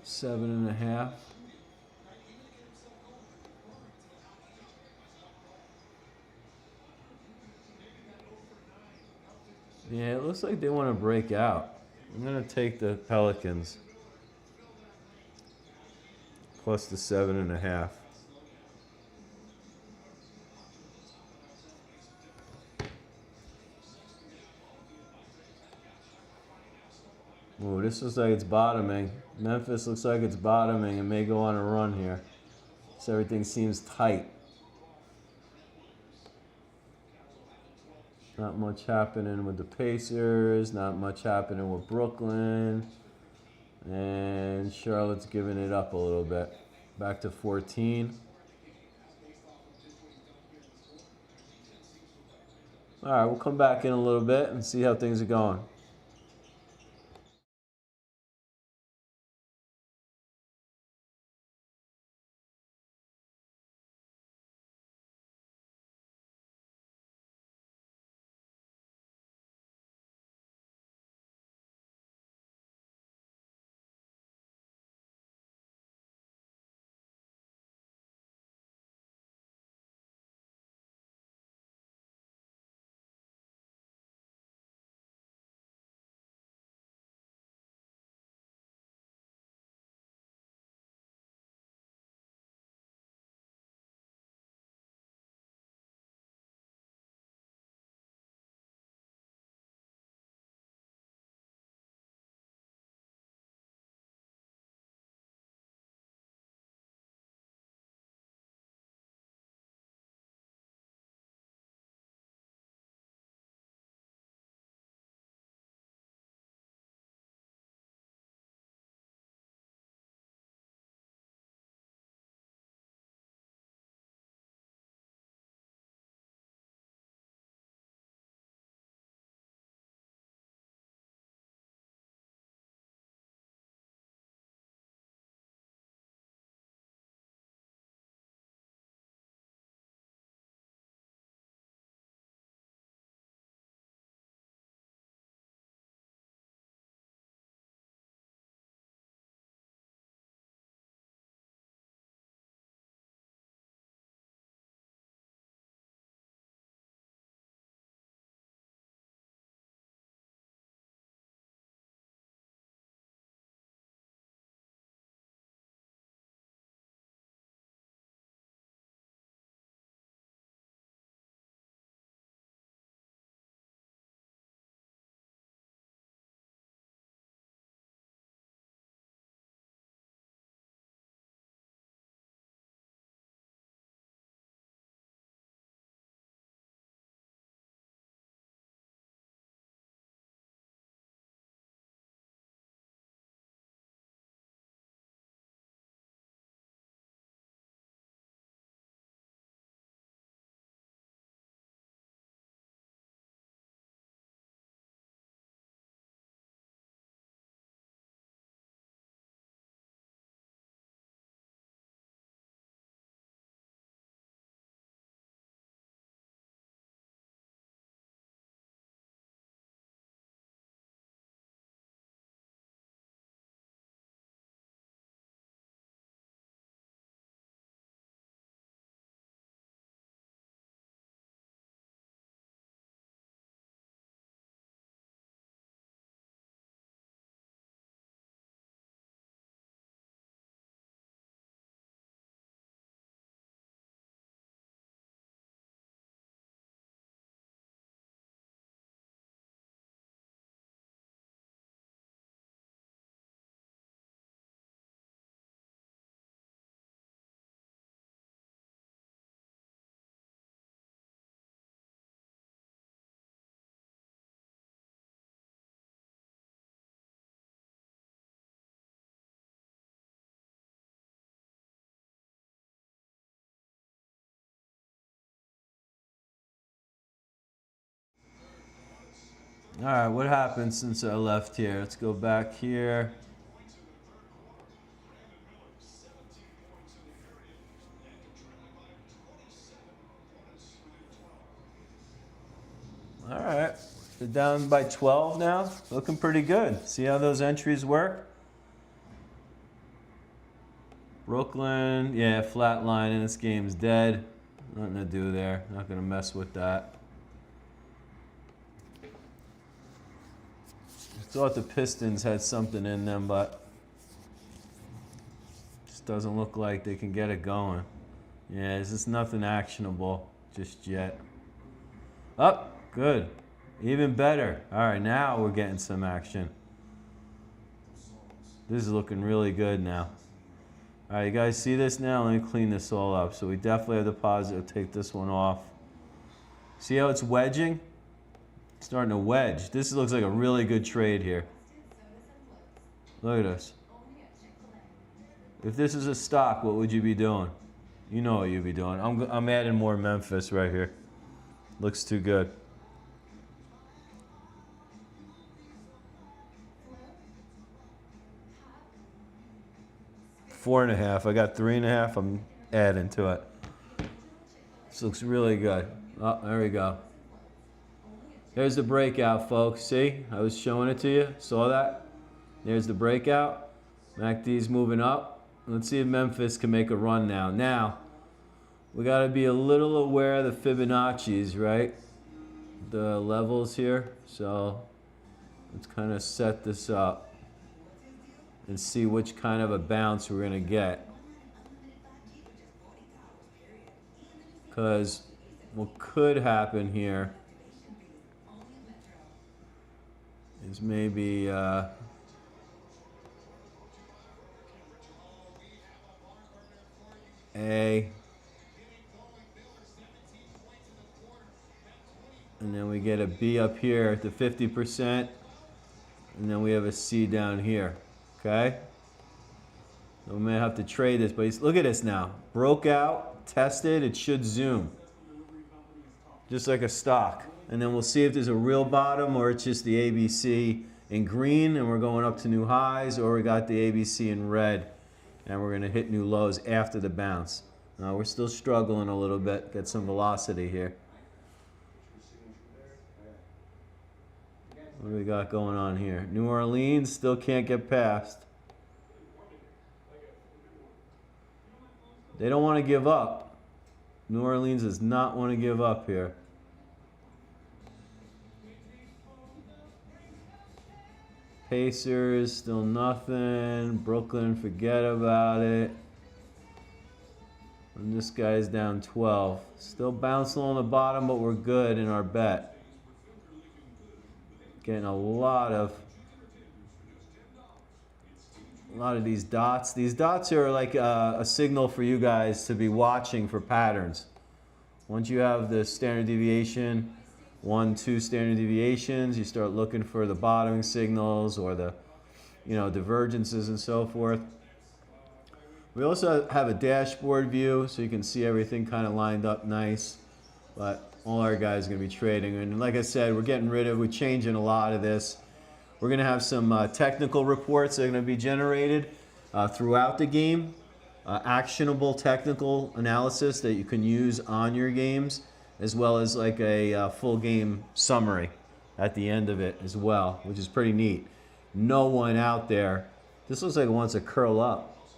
Seven and a half. Yeah, it looks like they want to break out. I'm going to take the Pelicans. Plus the 7.5. Ooh, this looks like it's bottoming. Memphis looks like it's bottoming and may go on a run here. So everything seems tight. Not much happening with the Pacers. Not much happening with Brooklyn. And Charlotte's giving it up a little bit. Back to 14. All right, we'll come back in a little bit and see how things are going. All right, what happened since I left here? Let's go back here. All right, they're down by 12 now. Looking pretty good. See how those entries work? Brooklyn, yeah, flat line, and this game's dead. Nothing to do there. Not going to mess with that. I thought the Pistons had something in them, but just doesn't look like they can get it going. Yeah, there's just nothing actionable just yet. Up, good. Even better. All right, now we're getting some action. This is looking really good now. All right, you guys see this now? Let me clean this all up. So we definitely have the positive. Take this one off. See how it's wedging? It's starting to wedge. This looks like a really good trade here. Look at this. If this is a stock, what would you be doing? You know what you'd be doing. I'm adding more Memphis right here. Looks too good. Four and a half. I got 3.5. I'm adding to it. This looks really good. Oh, there we go. There's the breakout, folks. See? I was showing it to you. Saw that? There's the breakout. MACD's moving up. Let's see if Memphis can make a run now. Now, we got to be a little aware of the Fibonacci's, right? The levels here. So let's kind of set this up and see which kind of a bounce we're going to get. Because what could happen here is maybe A, and then we get a B up here at the 50%, and then we have a C down here, okay? So we may have to trade this, but look at this now. Broke out, tested, it should zoom. Just like a stock. And then we'll see if there's a real bottom or it's just the ABC in green and we're going up to new highs, or we got the ABC in red and we're gonna hit new lows after the bounce. We're still struggling a little bit, get some velocity here. What do we got going on here? New Orleans still can't get past. They don't want to give up. New Orleans does not want to give up here. Pacers, still nothing. Brooklyn, forget about it. And this guy's down 12. Still bouncing on the bottom, but we're good in our bet. Getting a lot of these dots. These dots are like a signal for you guys to be watching for patterns. Once you have the standard deviation, 1, 2 standard deviations, you start looking for the bottoming signals or the, divergences and so forth. We also have a dashboard view, so you can see everything kind of lined up nice. But all our guys are going to be trading. And like I said, we're changing a lot of this. We're going to have some technical reports that are going to be generated throughout the game. Actionable technical analysis that you can use on your games, as well as like a full game summary at the end of it as well, which is pretty neat. No one out there, this looks like it wants to curl up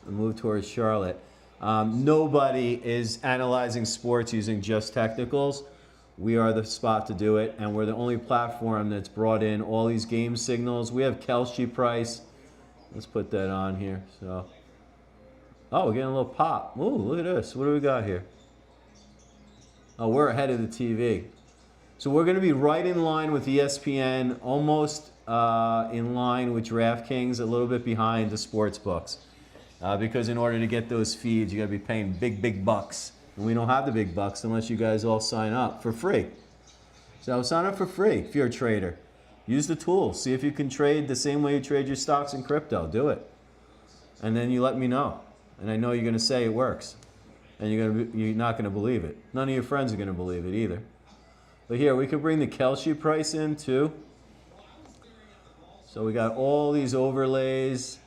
and move towards Charlotte. Nobody is analyzing sports using just technicals. We are the spot to do it, and we're the only platform that's brought in all these game signals. We have Kelce price. Let's put that on here. So, oh, we're getting a little pop. Ooh, look at this. What do we got here? Oh, we're ahead of the TV. So we're going to be right in line with ESPN, almost in line with DraftKings, a little bit behind the sports books. Because in order to get those feeds, you got to be paying big bucks. And we don't have the big bucks unless you guys all sign up for free. So sign up for free if you're a trader. Use the tool. See if you can trade the same way you trade your stocks in crypto. Do it. And then you let me know. And I know you're going to say it works. And you're not going to believe it. None of your friends are going to believe it either. But here, we could bring the Kelce price in too. So we got all these overlays.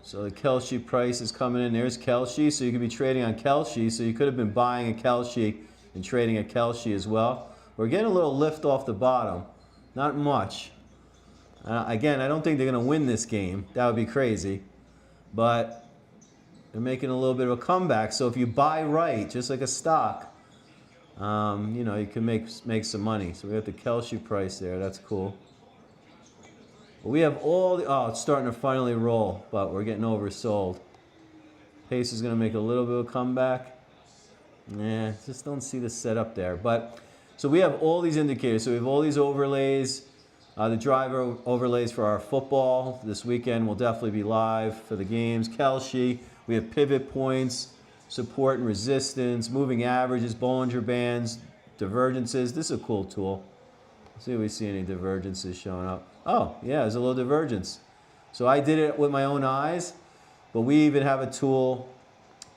So the Kelce price is coming in. There's Kelce. So you could be trading on Kelce. So you could have been buying a Kelce and trading a Kelce as well. We're getting a little lift off the bottom. Not much. Again, I don't think they're going to win this game. That would be crazy. But they're making a little bit of a comeback. So if you buy right, just like a stock, you know, you can make some money. So we got the Kelce price there. That's cool. But we have all the, oh, it's starting to finally roll, but we're getting oversold. Pace is going to make a little bit of a comeback. Nah, just don't see the setup there. But so we have all these indicators. So we have all these overlays. The driver overlays for our football this weekend will definitely be live for the games. Kelce, we have pivot points, support and resistance, moving averages, Bollinger Bands, divergences. This is a cool tool. Let's see if we see any divergences showing up. Oh, yeah, there's a little divergence. So I did it with my own eyes, but we even have a tool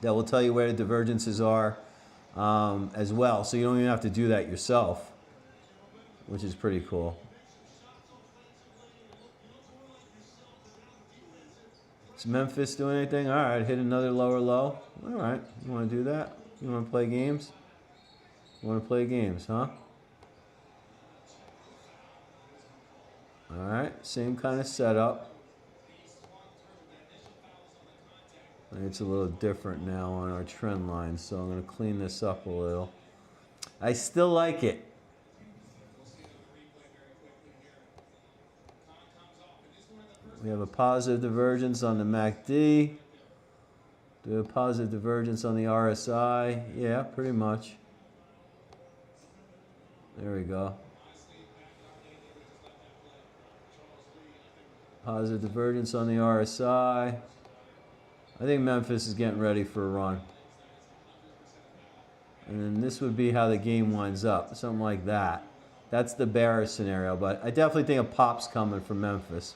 that will tell you where the divergences are as well. So you don't even have to do that yourself, which is pretty cool. Is Memphis doing anything? All right, hit another lower low. All right, you want to do that? You want to play games? You want to play games, huh? All right, same kind of setup. It's a little different now on our trend line, so I'm going to clean this up a little. I still like it. We have a positive divergence on the MACD. Do we have a positive divergence on the RSI? Yeah, pretty much. There we go. Positive divergence on the RSI. I think Memphis is getting ready for a run. And then this would be how the game winds up, something like that. That's the bearish scenario, but I definitely think a pop's coming from Memphis.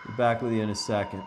Be back with you in a second.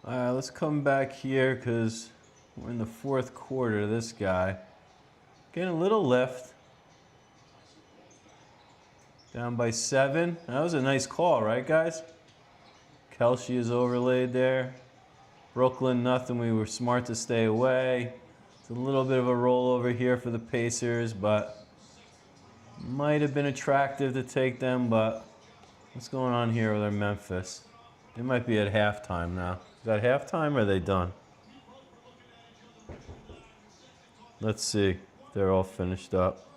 All right, let's come back here because we're in the fourth quarter of this guy. Getting a little lift. Down by 7. That was a nice call, right, guys? Kelce is overlaid there. Brooklyn, nothing. We were smart to stay away. It's a little bit of a rollover here for the Pacers, but might have been attractive to take them, but what's going on here with our Memphis? They might be at halftime now. Is that halftime or are they done? Let's see. They're all finished up.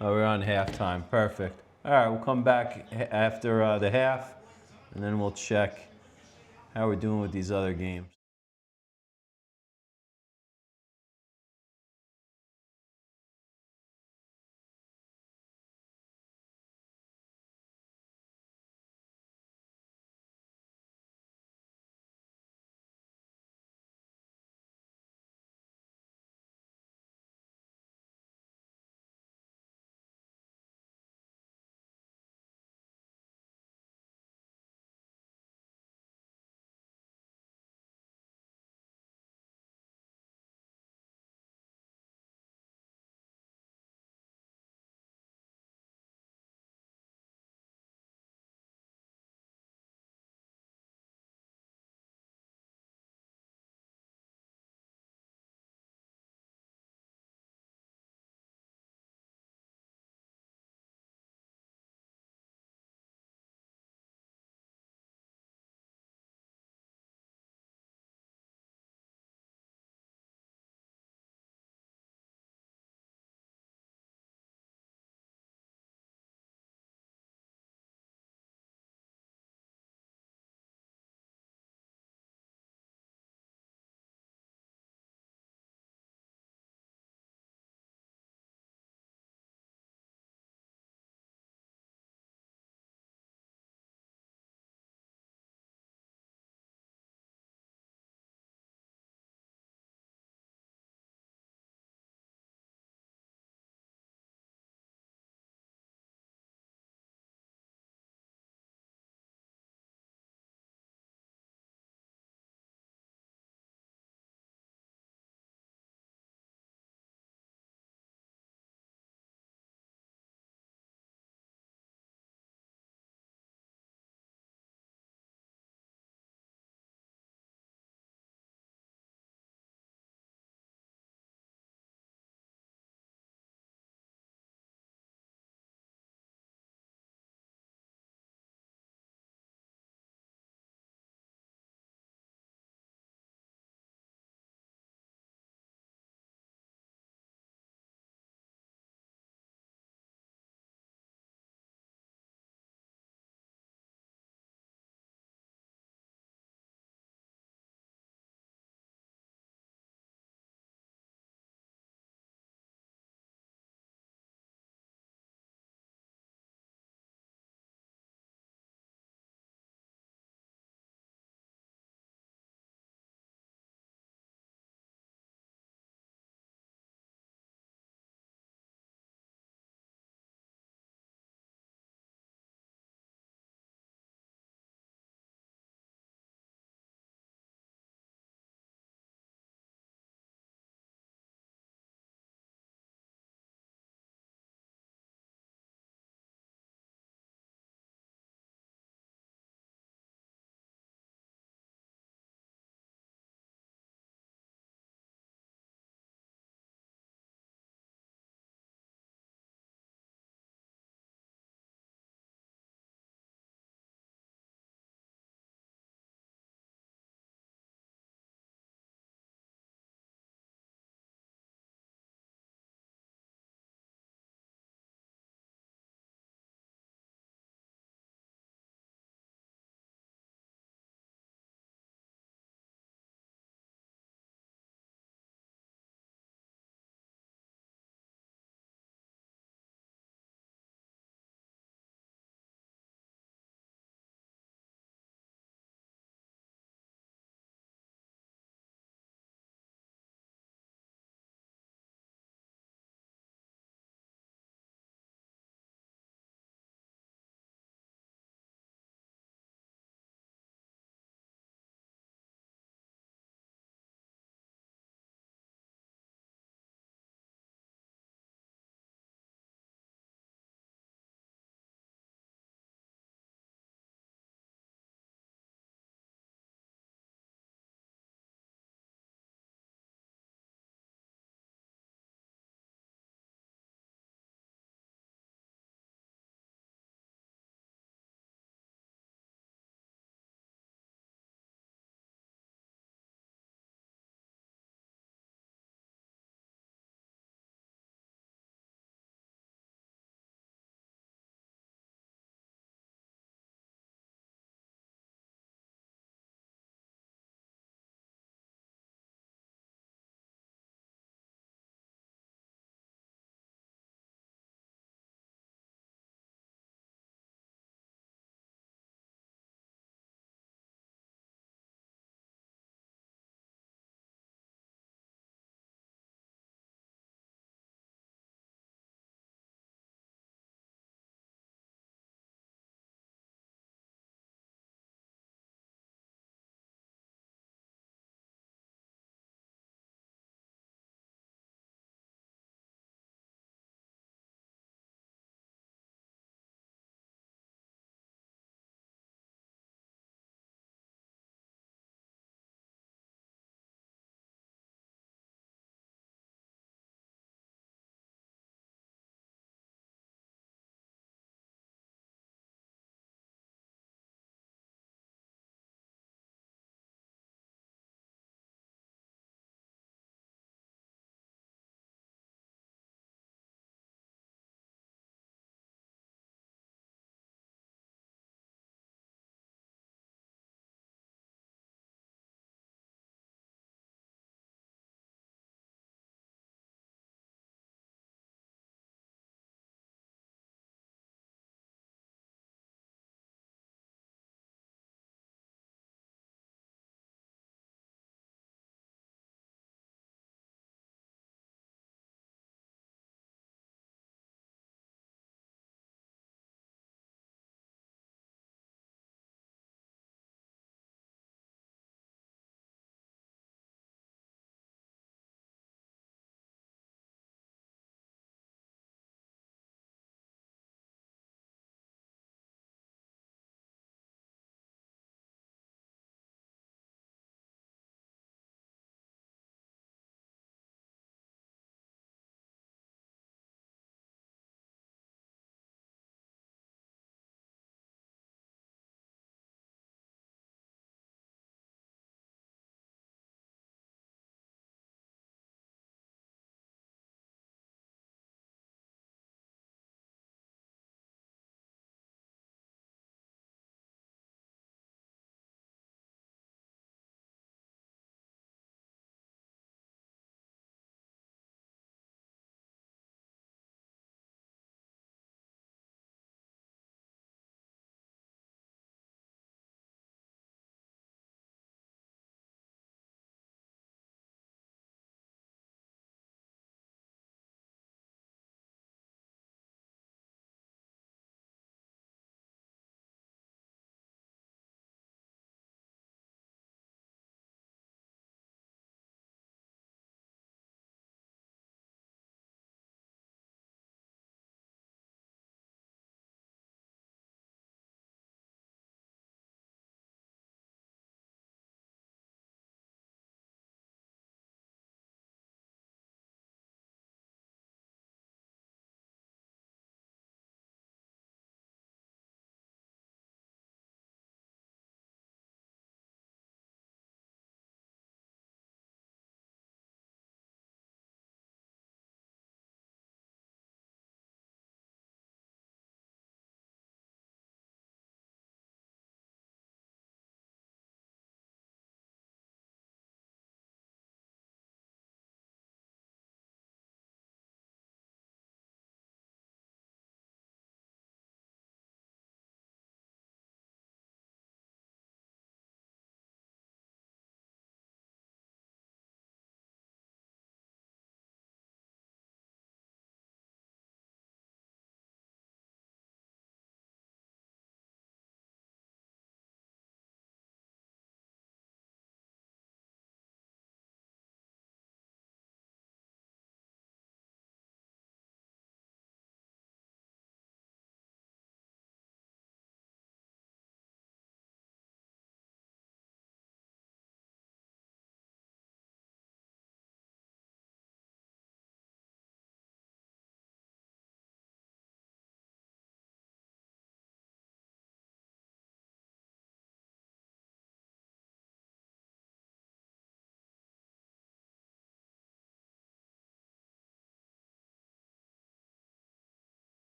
Oh, we're on halftime. Perfect. All right, we'll come back after the half, and then we'll check how we're doing with these other games.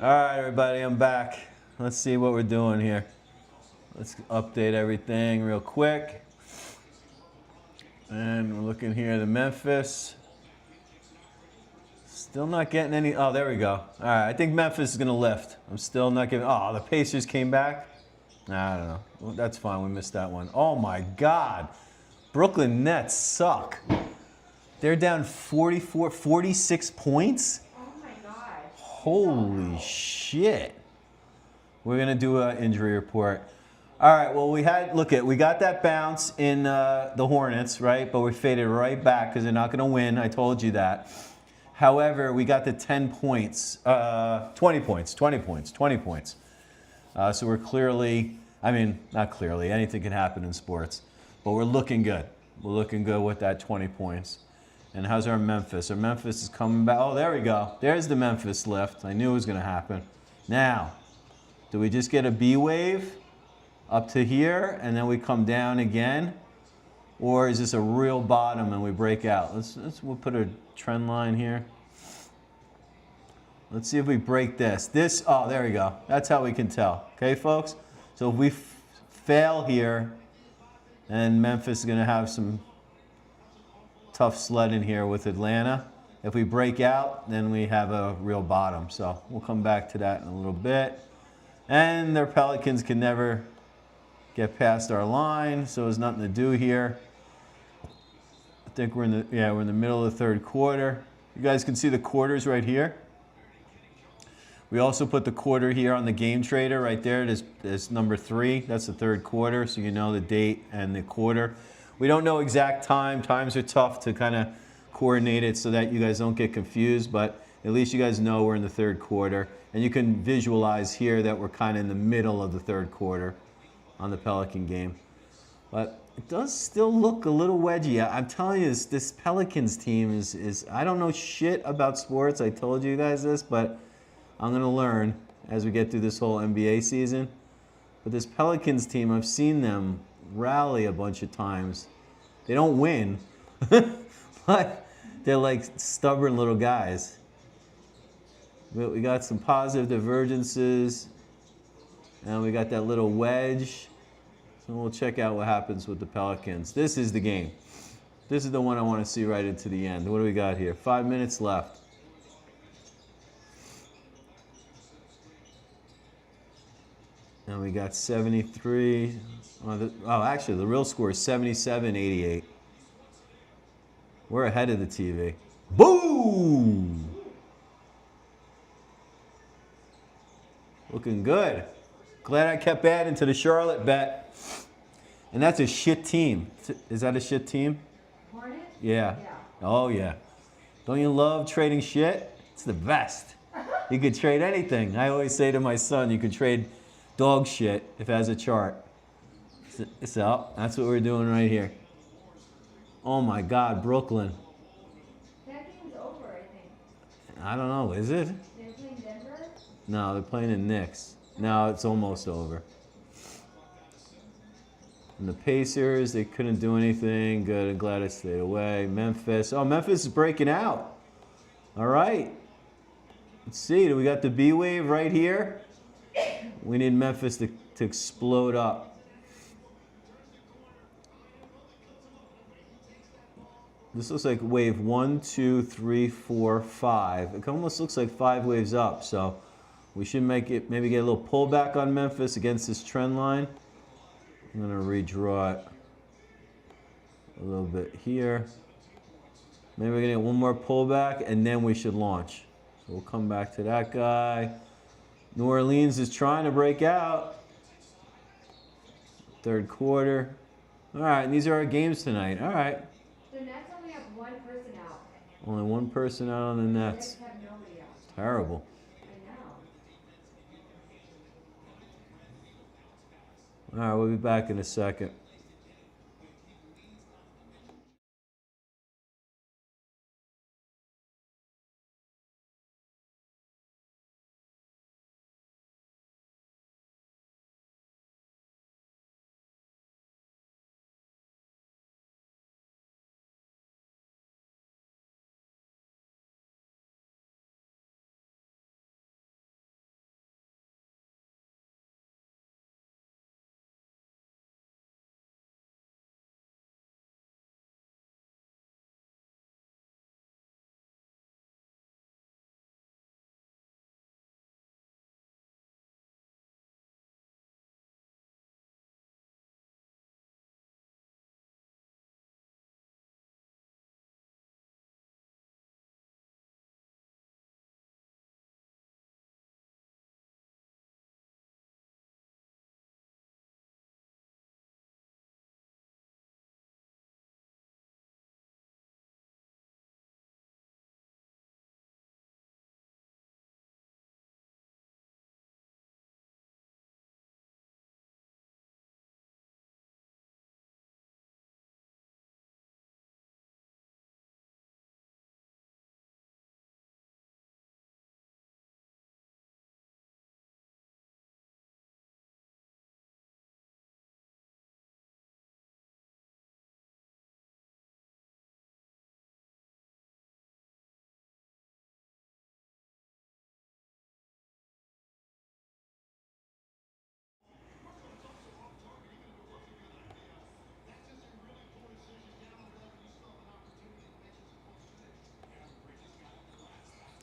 All right, everybody, I'm back. Let's see what we're doing here. Let's update everything real quick. And we're looking here, the Memphis. Still not getting any. Oh, there we go. All right, I think Memphis is going to lift. I'm still not giving. Oh, the Pacers came back. I don't know. Well, that's fine. We missed that one. Oh, my God. Brooklyn Nets suck. They're down 46 points? Oh my God. Holy shit. We're going to do an injury report. All right, well, we got that bounce in the Hornets, right? But we faded right back because they're not going to win. I told you that. However, we got the 10 points, 20 points. So we're clearly, not clearly, anything can happen in sports. But we're looking good. We're looking good with that 20 points. And how's our Memphis? Our Memphis is coming back. Oh, there we go. There's the Memphis lift. I knew it was going to happen. Now, do we just get a B wave up to here and then we come down again? Or is this a real bottom and we break out? We'll put a trend line here. Let's see if we break this. Oh, there we go. That's how we can tell. Okay, folks? So if we fail here, then Memphis is going to have some tough sledding here with Atlanta. If we break out, then we have a real bottom. So we'll come back to that in a little bit. And their Pelicans can never get past our line, so there's nothing to do here. I think we're in the middle of the third quarter. You guys can see the quarters right here. We also put the quarter here on the game trader right there. There's number 3. That's the third quarter, so you know the date and the quarter. We don't know exact time. Times are tough to kind of coordinate it so that you guys don't get confused, but at least you guys know we're in the third quarter. And you can visualize here that we're kind of in the middle of the third quarter on the Pelican game. But it does still look a little wedgy. I'm telling you, this Pelicans team is I don't know shit about sports. I told you guys this, but I'm going to learn as we get through this whole NBA season. But this Pelicans team, I've seen them rally a bunch of times. They don't win, but they're like stubborn little guys. We got some positive divergences, and we got that little wedge. So we'll check out what happens with the Pelicans. This is the game. This is the one I want to see right into the end. What do we got here? 5 minutes left. And we got 73. Actually, the real score is 77-88. We're ahead of the TV. Boom! Looking good. Glad I kept adding to the Charlotte bet. And that's a shit team. Is that a shit team? Hornets? Yeah. Oh, yeah. Don't you love trading shit? It's the best. You could trade anything. I always say to my son, you could trade dog shit if it has a chart. So that's what we're doing right here. Oh, my God, Brooklyn. That game's over, I think. I don't know. Is it? They're playing Denver? No, they're playing in Knicks. No, it's almost over. And the Pacers, they couldn't do anything. Good, I'm glad I stayed away. Memphis. Oh, Memphis is breaking out. All right. Let's see. We got the B wave right here. We need Memphis to explode up. This looks like wave 1, 2, 3, 4, 5. It almost looks like 5 waves up. So we should make it, maybe get a little pullback on Memphis against this trend line. I'm going to redraw it a little bit here. Maybe we're going to get one more pullback, and then we should launch. So we'll come back to that guy. New Orleans is trying to break out. Third quarter. All right, and these are our games tonight. All right. The Nets only have one person out. Only one person out on the Nets. They have nobody out. Terrible. I know. All right, we'll be back in a second.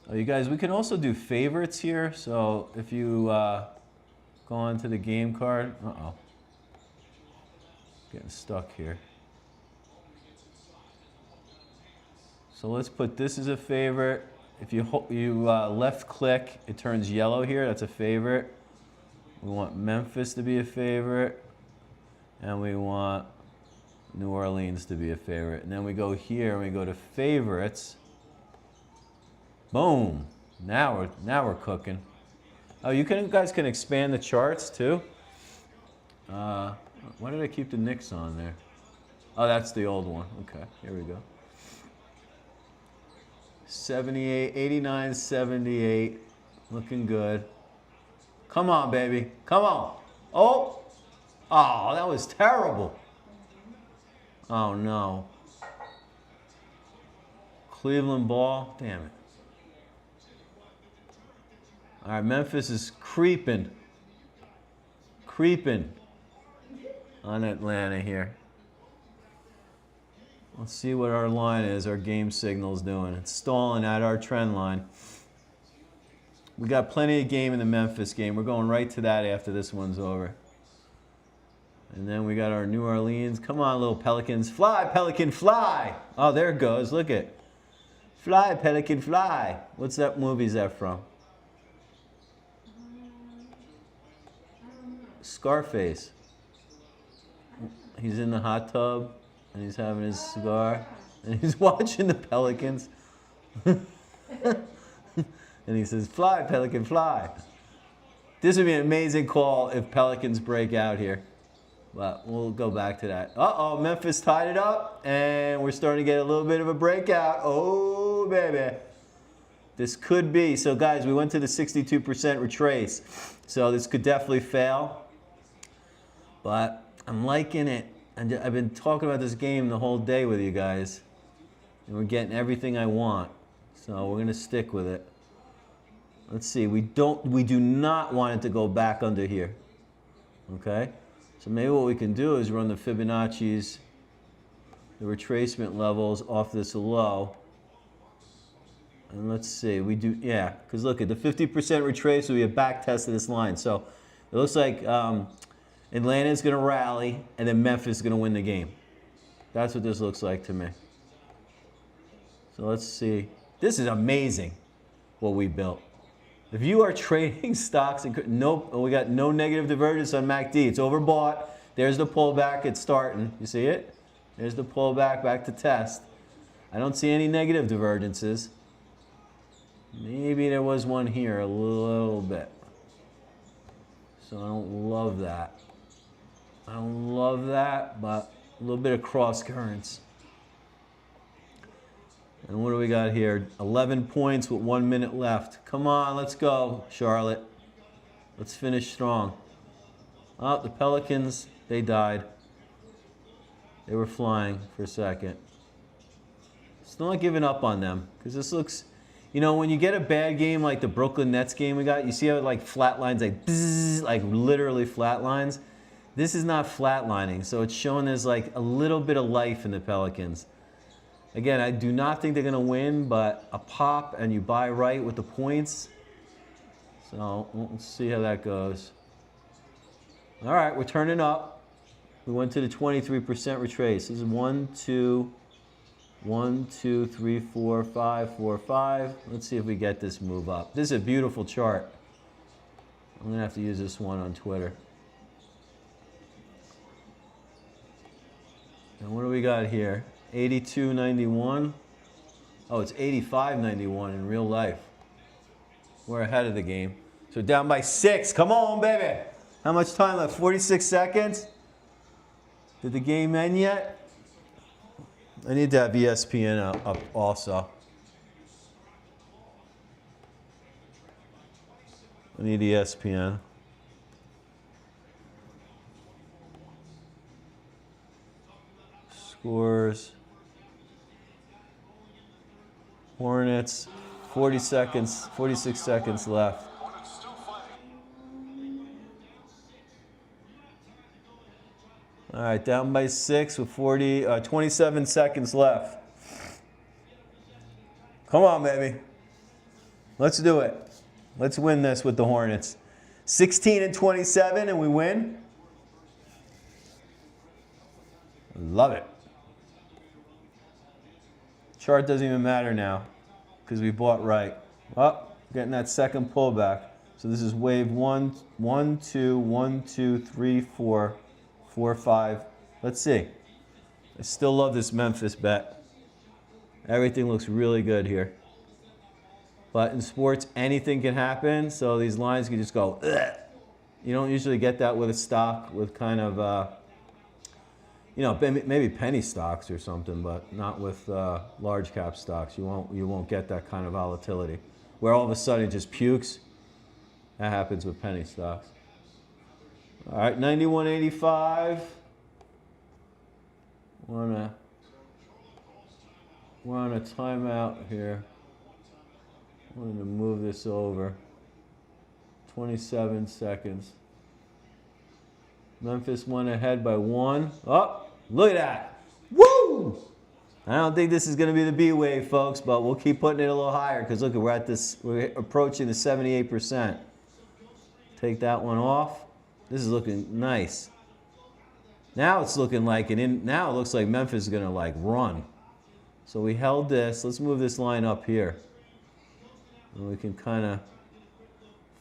Oh, you guys, we can also do favorites here. So if you go on to the game card, getting stuck here. So let's put this as a favorite. If you left click, it turns yellow here. That's a favorite. We want Memphis to be a favorite, and we want New Orleans to be a favorite. And then we go here and we go to favorites. Boom! Now we're cooking. Oh, guys can expand the charts too. Why did I keep the Knicks on there? Oh, that's the old one. Okay, here we go. 78, 89, 78. Looking good. Come on, baby. Come on. Oh! Oh, that was terrible. Oh, no. Cleveland ball. Damn it. All right, Memphis is creeping. Creeping on Atlanta here. Let's see what our line is, our game signal's doing. It's stalling at our trend line. We got plenty of game in the Memphis game. We're going right to that after this one's over. And then we got our New Orleans. Come on, little Pelicans. Fly, Pelican, fly. Oh, there it goes. Look it. Fly, Pelican, fly. What's that movie is that from? Scarface. He's in the hot tub. And he's having his cigar, and he's watching the Pelicans. And he says, fly, Pelican, fly. This would be an amazing call if Pelicans break out here. But we'll go back to that. Uh-oh, Memphis tied it up, and we're starting to get a little bit of a breakout. Oh, baby. This could be. So, guys, we went to the 62% retrace. So this could definitely fail. But I'm liking it. And I've been talking about this game the whole day with you guys. And we're getting everything I want. So we're going to stick with it. Let's see. We do not want it to go back under here. Okay? So maybe what we can do is run the Fibonacci's, the retracement levels off this low. And let's see. We do, yeah. Because look at the 50% retrace will be a back test of this line. So it looks like Atlanta's going to rally, and then Memphis is going to win the game. That's what this looks like to me. So let's see. This is amazing what we built. If you are trading stocks, we got no negative divergence on MACD. It's overbought. There's the pullback. It's starting. You see it? There's the pullback back to test. I don't see any negative divergences. Maybe there was one here a little bit. So I don't love that. I don't love that, but a little bit of cross currents. And what do we got here? 11 points with 1 minute left. Come on, let's go, Charlotte. Let's finish strong. Oh, the Pelicans, they died. They were flying for a second. Still not giving up on them, because this looks, you know, when you get a bad game like the Brooklyn Nets game we got, you see how it like flatlines, like bzzz, like literally flatlines. This is not flatlining, so it's showing there's like a little bit of life in the Pelicans. Again, I do not think they're going to win, but a pop and you buy right with the points. So let's see how that goes. All right, we're turning up. We went to the 23% retrace. This is 1, 2, 3, 4, 5, 4, 5. Let's see if we get this move up. This is a beautiful chart. I'm going to have to use this one on Twitter. And what do we got here? 82.91. Oh, it's 85.91 in real life. We're ahead of the game. So down by 6. Come on, baby. How much time left? 46 seconds? Did the game end yet? I need to have ESPN up also. I need ESPN. Scores. Hornets, 40 seconds, 46 seconds left. All right, down by 6 with 27 seconds left. Come on, baby. Let's do it. Let's win this with the Hornets. 16-27 and we win. Love it. Chart doesn't even matter now because we bought right. Oh, getting that second pullback. So this is wave 1, 1, 2, 1, 2, 3, 4, 4, 5. Let's see. I still love this Memphis bet. Everything looks really good here. But in sports, anything can happen. So these lines can just go, ugh. You don't usually get that with a stock with kind of, you know, maybe penny stocks or something, but not with large cap stocks. You won't get that kind of volatility where all of a sudden it just pukes. That happens with penny stocks. All right, 91.85. We're on a timeout here. I'm going to move this over. 27 seconds. Memphis went ahead by 1. Oh, look at that. Woo! I don't think this is going to be the B wave, folks, but we'll keep putting it a little higher because look, we're approaching the 78%. Take that one off. This is looking nice. Now it's looking like now it looks like Memphis is going to like run. So we held this. Let's move this line up here. And we can kind of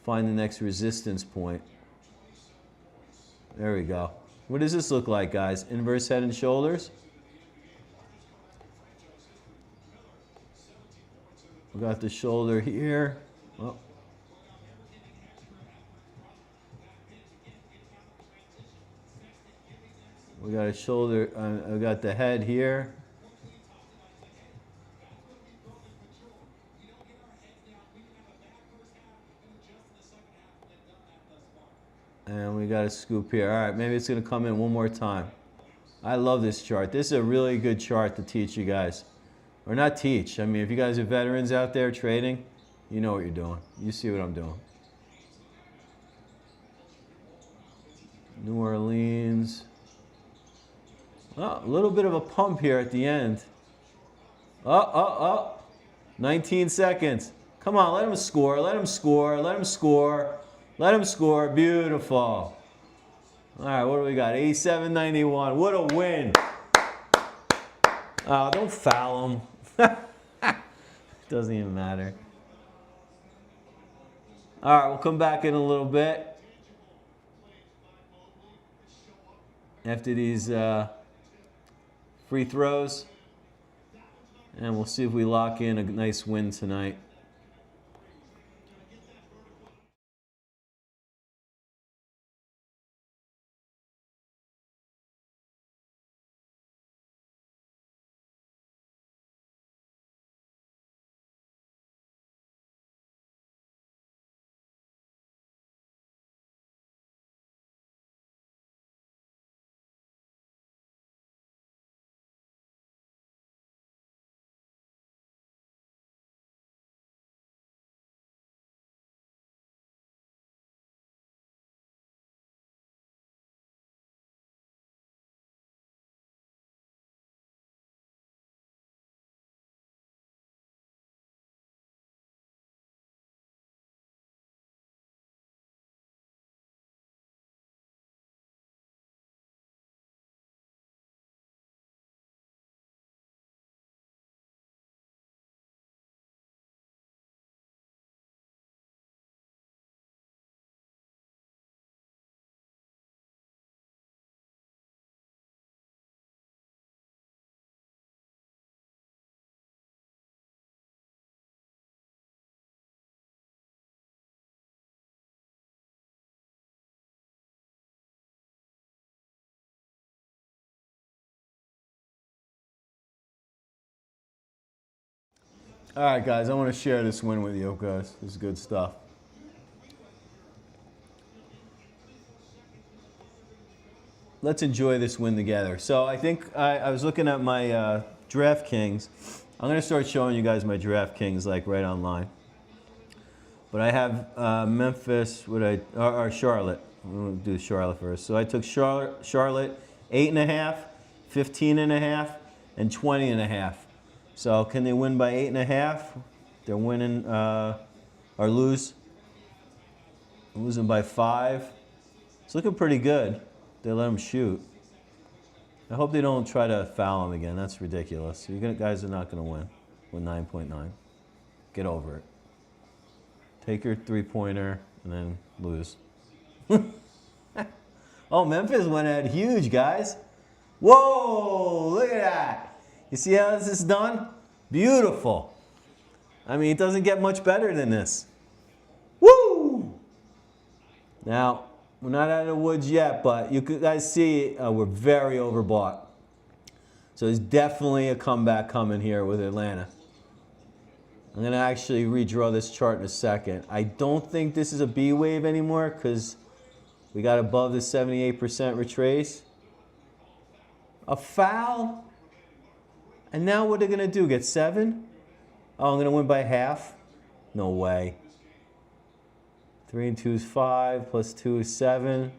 find the next resistance point. There we go. What does this look like, guys? Inverse head and shoulders. We got the shoulder here. Oh. We got a shoulder, we got the head here. And we got a scoop here. All right, maybe it's going to come in one more time. I love this chart. This is a really good chart to teach you guys. Or not teach. I mean, if you guys are veterans out there trading, you know what you're doing. You see what I'm doing. New Orleans. Oh, a little bit of a pump here at the end. 19 seconds. Come on, let him score, let him score, let him score. Let him score. Beautiful. All right, what do we got? 87-91. What a win. Oh, don't foul him. Doesn't even matter. All right, we'll come back in a little bit. After these free throws. And we'll see if we lock in a nice win tonight. All right, guys, I want to share this win with you, guys. This is good stuff. Let's enjoy this win together. So I think I was looking at my DraftKings. I'm going to start showing you guys my DraftKings like right online. But I have Memphis, or Charlotte. I'm going to do Charlotte first. So I took Charlotte 8.5, 15.5, and 20.5. So can they win by 8.5? They're winning or lose. Losing by 5. It's looking pretty good. They let him shoot. I hope they don't try to foul him again. That's ridiculous. You guys are not going to win with 9.9. Get over it. Take your three-pointer and then lose. Oh, Memphis went ahead huge, guys. Whoa, look at that. You see how this is done? Beautiful. I mean, it doesn't get much better than this. Woo! Now, we're not out of the woods yet, but you guys see we're very overbought. So there's definitely a comeback coming here with Atlanta. I'm going to actually redraw this chart in a second. I don't think this is a B wave anymore because we got above the 78% retrace. A foul. And now what are they going to do? Get 7? Oh, I'm going to win by half? No way. 3 and 2 is 5, plus 2 is 7. I'm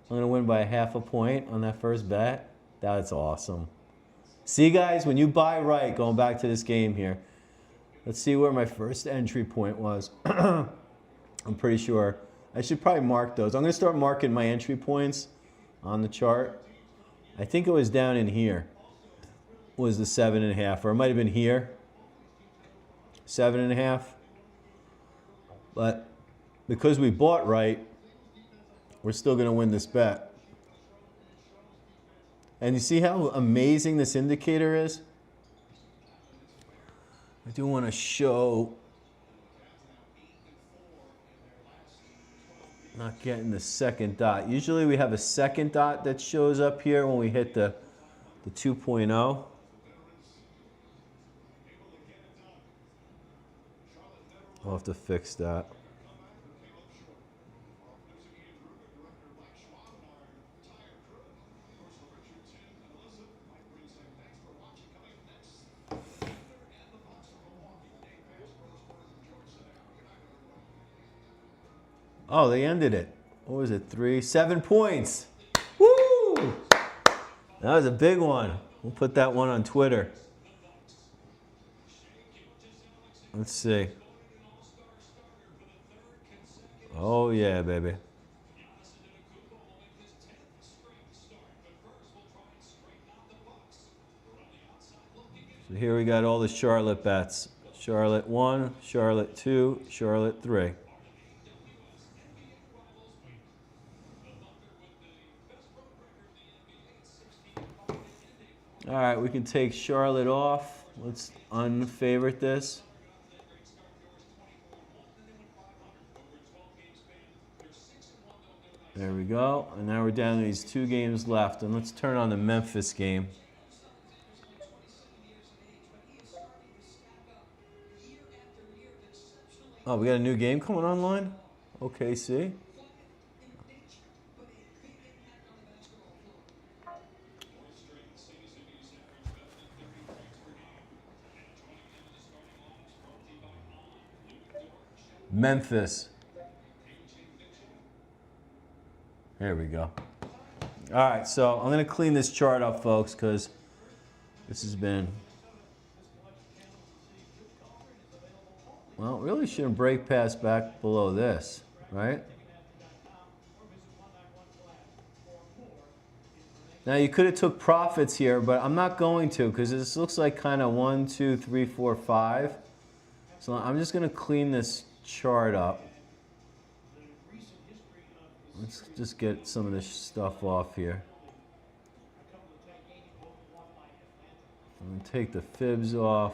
going to win by half a point on that first bet. That's awesome. See, guys, when you buy right, going back to this game here, let's see where my first entry point was. I'm pretty sure. I should probably mark those. I'm going to start marking my entry points on the chart. I think it was down in here. Was the 7.5, or it might have been here. 7.5. But because we bought right, we're still going to win this bet. And you see how amazing this indicator is? I do want to show, not getting the second dot. Usually we have a second dot that shows up here when we hit the 2.0. I'll have to fix that. Oh, they ended it. What was it? 7 points. Woo! That was a big one. We'll put that one on Twitter. Let's see. Oh, yeah, baby. So here we got all the Charlotte bets. Charlotte 1, Charlotte 2, Charlotte 3. All right, we can take Charlotte off. Let's unfavorite this. There we go. And now we're down to these 2 games left. And let's turn on the Memphis game. Oh, we got a new game coming online? OKC. Memphis. There we go. All right, so I'm going to clean this chart up, folks, because this has been... Well, it really shouldn't break past back below this, right? Now, you could have took profits here, but I'm not going to because this looks like kind of 1, 2, 3, 4, 5. So I'm just going to clean this chart up. Let's just get some of this stuff off here. I'm going to take the fibs off.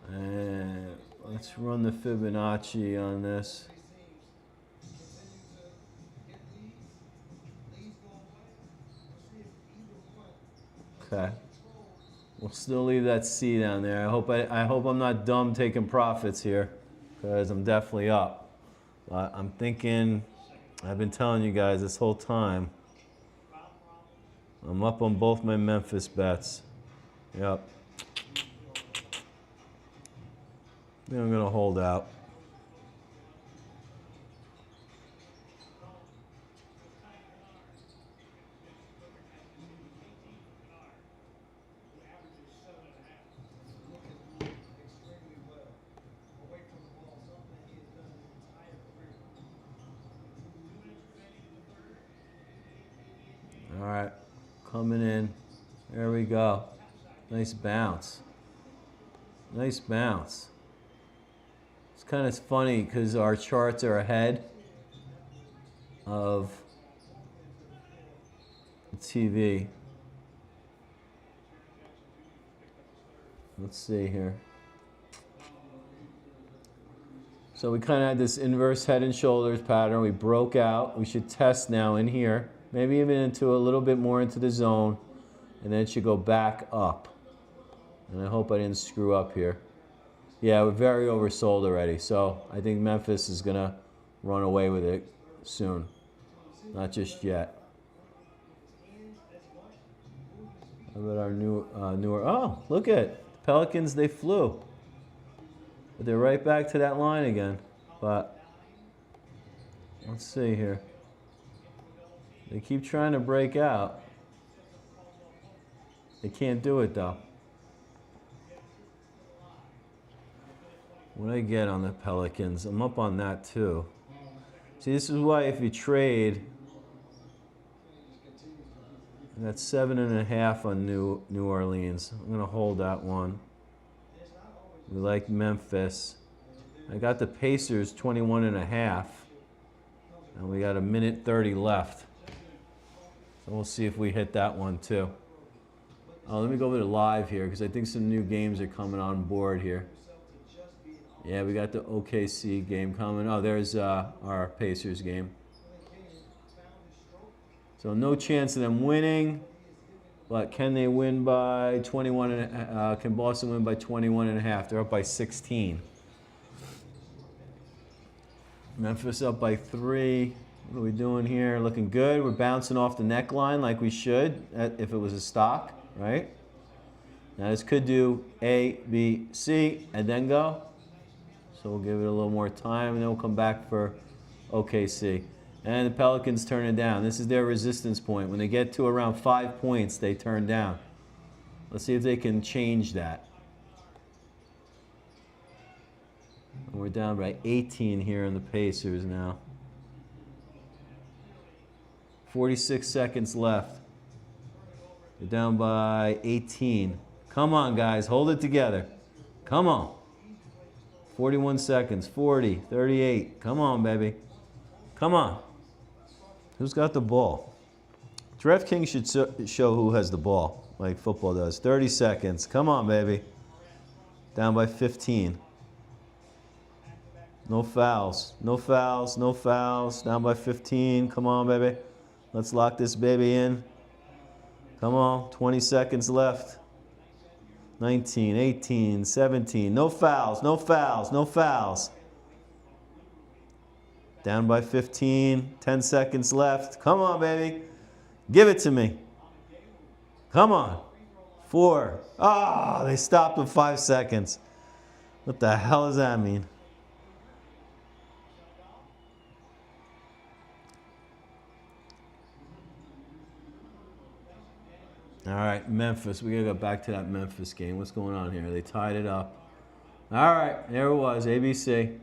And let's run the Fibonacci on this. Okay. We'll still leave that C down there. I hope I'm not dumb taking profits here, because I'm definitely up. But I'm thinking, I've been telling you guys this whole time, I'm up on both my Memphis bets. Yep. I think I'm going to hold out. All right, coming in. There we go. Nice bounce. Nice bounce. It's kind of funny because our charts are ahead of the TV. Let's see here. So we kind of had this inverse head and shoulders pattern. We broke out. We should test now in here. Maybe even into a little bit more into the zone. And then it should go back up. And I hope I didn't screw up here. Yeah, we're very oversold already. So I think Memphis is going to run away with it soon. Not just yet. How about our newer? Oh, look at it. Pelicans, they flew. But they're right back to that line again. But let's see here. They keep trying to break out. They can't do it though. What do I get on the Pelicans? I'm up on that too. See, this is why if you trade, that's 7.5 on New Orleans. I'm gonna hold that one. We like Memphis. I got the Pacers 21.5, and we got 1:30 left. So we'll see if we hit that one too. Oh, let me go over to live here because I think some new games are coming on board here. Yeah, we got the OKC game coming. Oh, there's our Pacers game. So no chance of them winning, but can they win by 21? Can Boston win by 21.5? They're up by 16. Memphis up by 3. What are we doing here? Looking good. We're bouncing off the neckline like we should if it was a stock, right? Now this could do A, B, C, and then go. So we'll give it a little more time, and then we'll come back for OKC. And the Pelicans turn it down. This is their resistance point. When they get to around 5 points, they turn down. Let's see if they can change that. And we're down by 18 here in the Pacers now. 46 seconds left. They're down by 18. Come on, guys. Hold it together. Come on. 41 seconds. 40, 38. Come on, baby. Come on. Who's got the ball? DraftKings should show who has the ball, like football does. 30 seconds. Come on, baby. Down by 15. No fouls. No fouls. No fouls. Down by 15. Come on, baby. Let's lock this baby in. Come on. 20 seconds left. 19, 18, 17. No fouls. No fouls. No fouls. Down by 15, 10 seconds left. Come on, baby. Give it to me. Come on. 4. Ah, they stopped with 5 seconds. What the hell does that mean? All right, Memphis. We got to go back to that Memphis game. What's going on here? They tied it up. All right, there it was, ABC.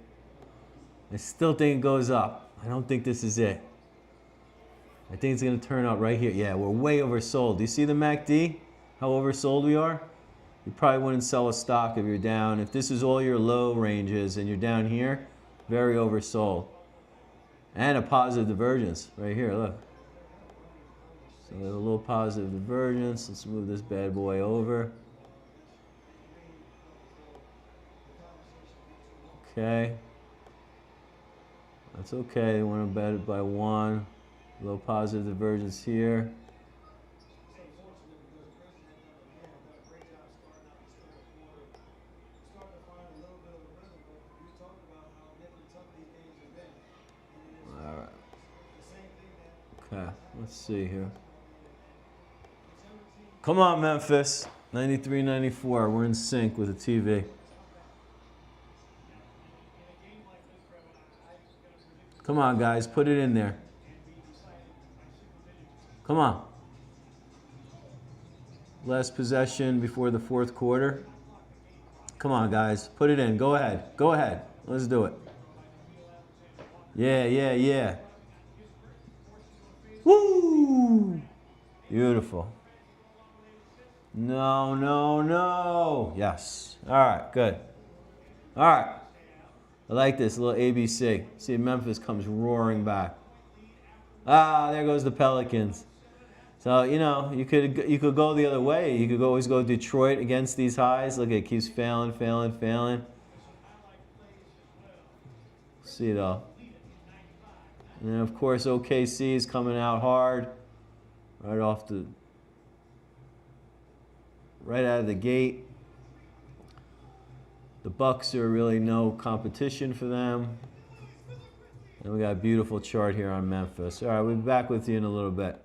I still think it goes up. I don't think this is it. I think it's going to turn out right here. Yeah, we're way oversold. Do you see the MACD? How oversold we are? You probably wouldn't sell a stock if you're down. If this is all your low ranges and you're down here, very oversold. And a positive divergence right here, look. So we have a little positive divergence. Let's move this bad boy over. Okay. That's okay. They want to bet it by 1. A little positive divergence here. All right. Okay. Let's see here. Come on, Memphis. 93-94. We're in sync with the TV. Come on, guys. Put it in there. Come on. Last possession before the 4th quarter. Come on, guys. Put it in. Go ahead. Go ahead. Let's do it. Yeah, yeah, yeah. Woo! Beautiful. No, no, no. Yes. All right, good. All right. I like this, a little ABC. See, Memphis comes roaring back. Ah, there goes the Pelicans. So, you could go the other way. You could always go Detroit against these highs. Look, it keeps failing, failing, failing. See, though. And then, of course, OKC is coming out hard. Right out of the gate. The Bucks are really no competition for them. And we got a beautiful chart here on Memphis. All right, we'll be back with you in a little bit.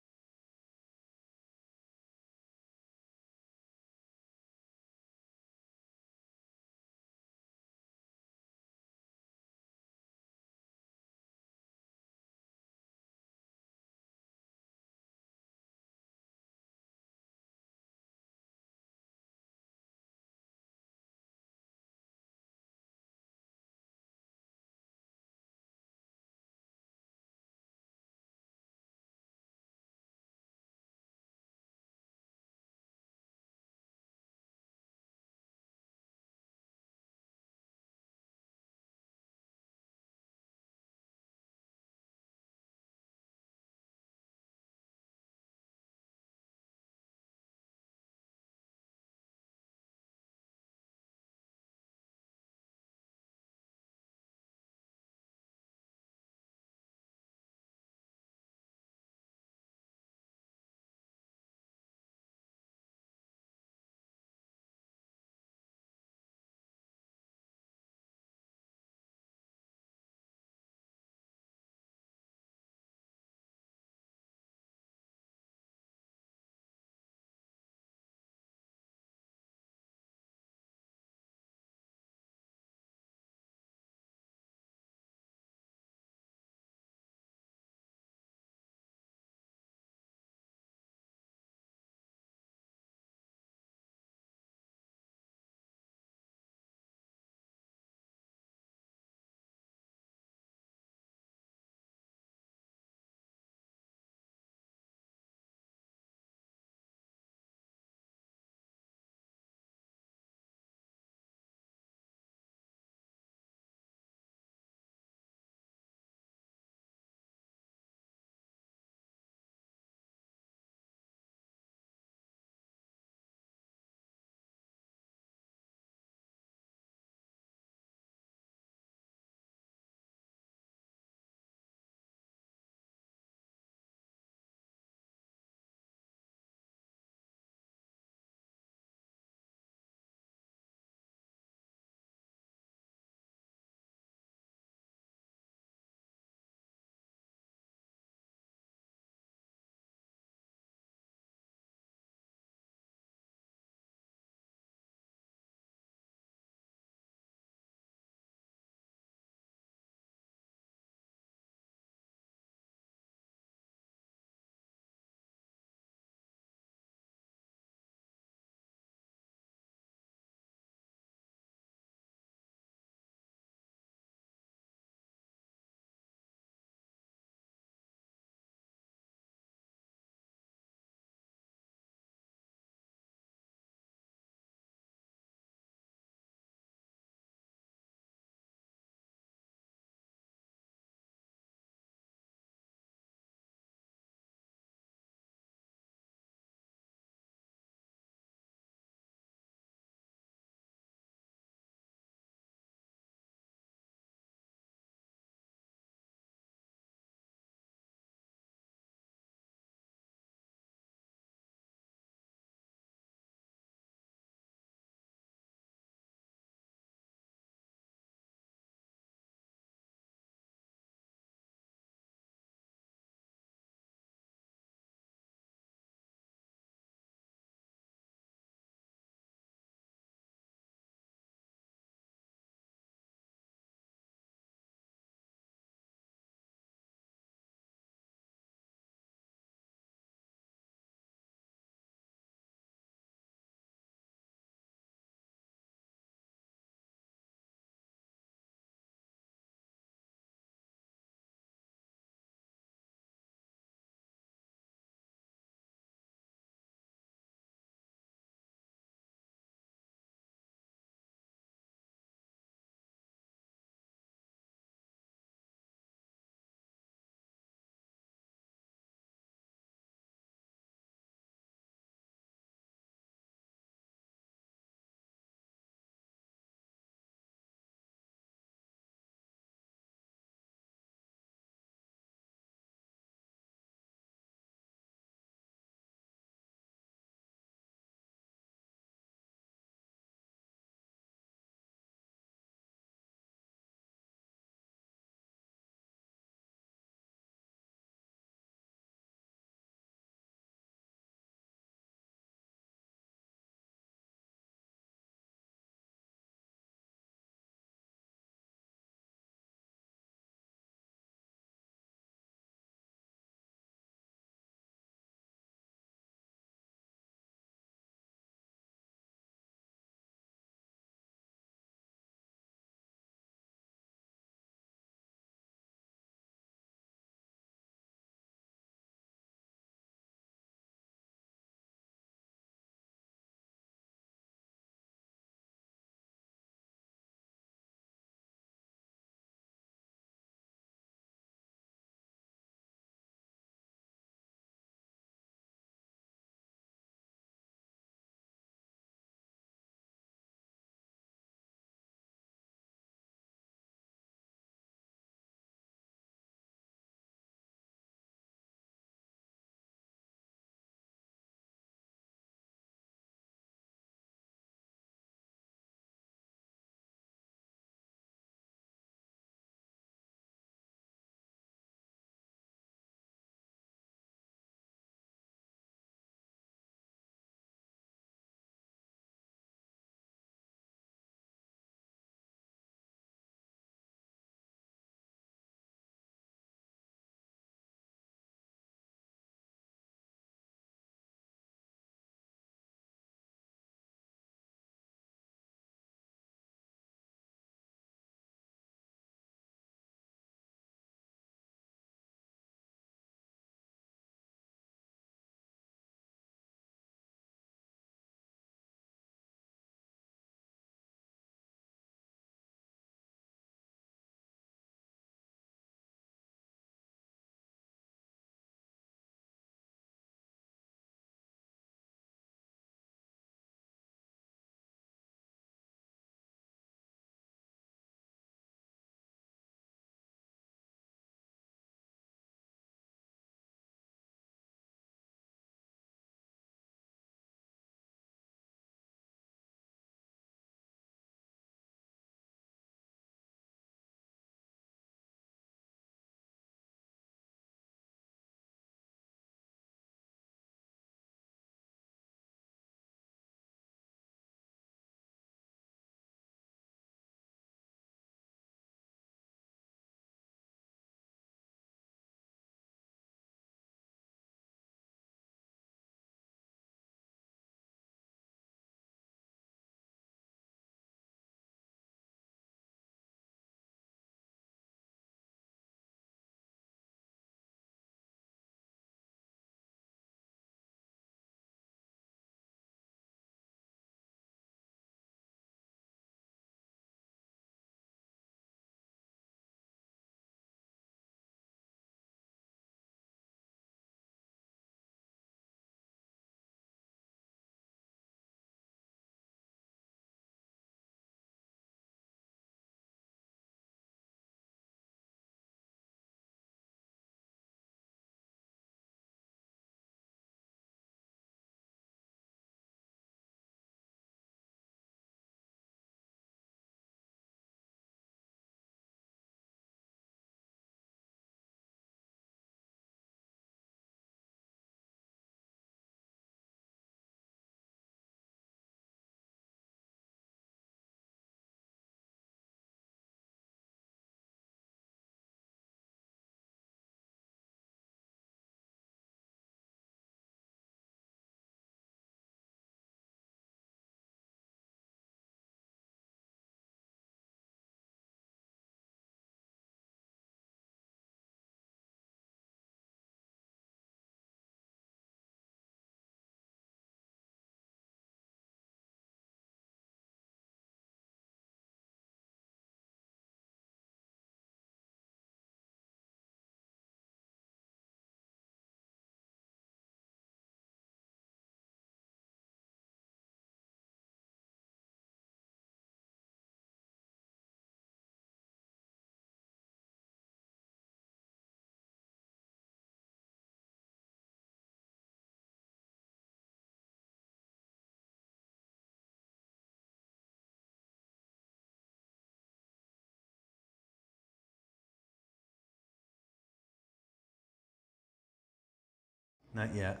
Not yet.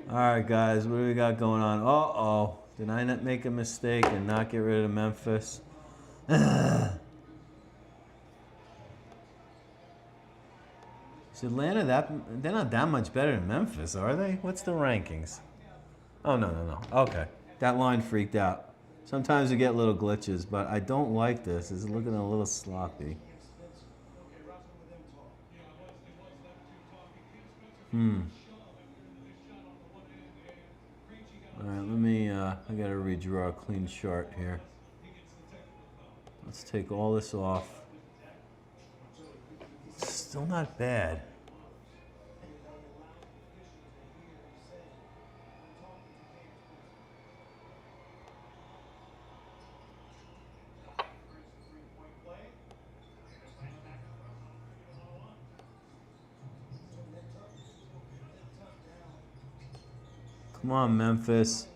All right, guys, what do we got going on? Uh-oh. Did I not make a mistake and not get rid of Memphis? Is Atlanta they're not that much better than Memphis, are they? What's the rankings? Oh, no. Okay. That line freaked out. Sometimes we get little glitches, but I don't like this. It's looking a little sloppy. All right, I gotta redraw a clean chart here. Let's take all this off. Still not bad. Come on, Memphis.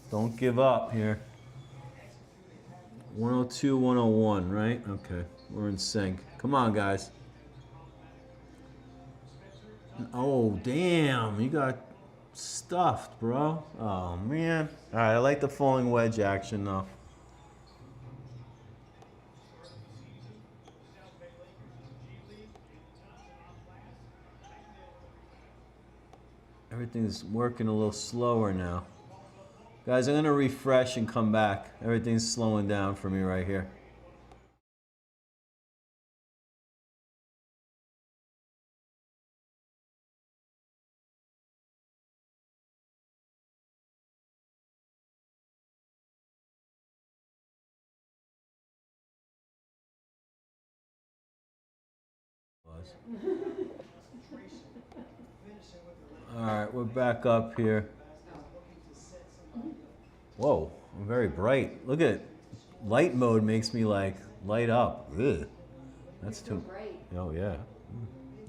Don't give up here. 102, 101, right? Okay, we're in sync. Come on, guys. Oh, damn. You got stuffed, bro. Oh, man. All right, I like the falling wedge action, though. Everything's working a little slower now. Guys, I'm going to refresh and come back. Everything's slowing down for me right here. All right, we're back up here. Whoa, I'm very bright. Look at it. Light mode makes me like light up. Ugh. That's too bright. Oh yeah.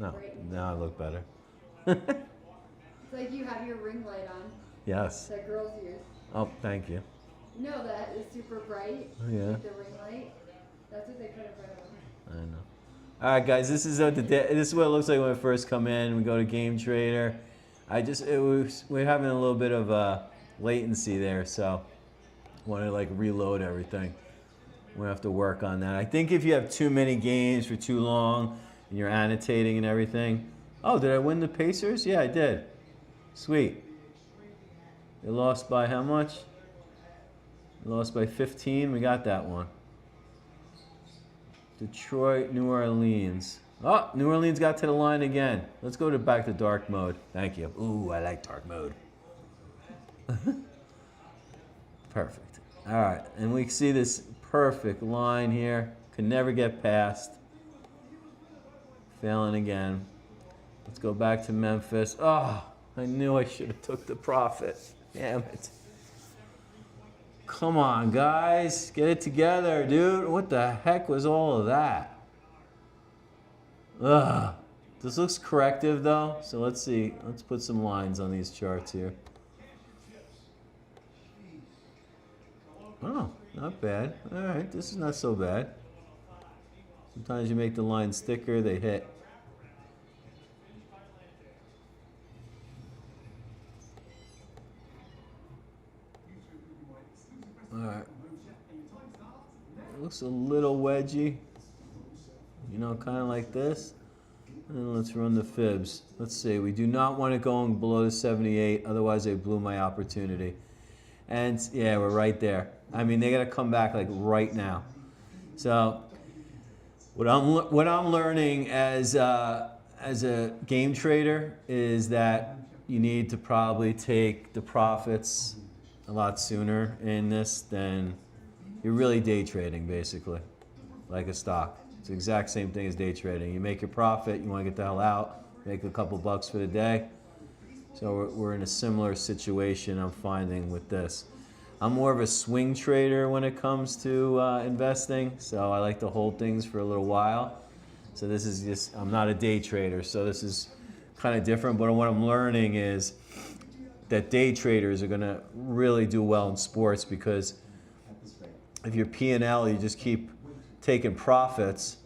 No, now I look better. It's like you have your ring light on. Yes. That girls use. Oh, thank you. No, that is super bright. Yeah. Like the ring light. That's what they put in front of them. I know. All right, guys. This is what it looks like when we first come in. We go to Game Trader. We're having a little bit of latency there, so I want to like reload everything. We'll have to work on that. I think if you have too many games for too long and you're annotating and everything. Oh, did I win the Pacers? Yeah, I did. Sweet. They lost by how much? They lost by 15. We got that one. Detroit, New Orleans. Oh, New Orleans got to the line again. Let's go back to dark mode. Thank you. Ooh, I like dark mode. Perfect. All right, and we see this perfect line here. Can never get past. Failing again. Let's go back to Memphis. Oh, I knew I should have took the profit. Damn it. Come on, guys. Get it together, dude. What the heck was all of that? Ugh. This looks corrective, though. So let's see. Let's put some lines on these charts here. Oh, not bad. All right, this is not so bad. Sometimes you make the lines thicker, they hit. All right. It looks a little wedgy. You know, kind of like this. And let's run the fibs. Let's see. We do not want it going below the 78. Otherwise, I blew my opportunity. And yeah, we're right there. I mean, they got to come back like right now. So what I'm learning as a game trader is that you need to probably take the profits a lot sooner in this than you're really day trading, basically, like a stock. It's the exact same thing as day trading. You make your profit, you want to get the hell out, make a couple bucks for the day. So we're in a similar situation, I'm finding, with this. I'm more of a swing trader when it comes to investing, so I like to hold things for a little while. So this is just, I'm not a day trader, so this is kind of different, but what I'm learning is that day traders are gonna really do well in sports, because if you're P&L, you just keep taking profits.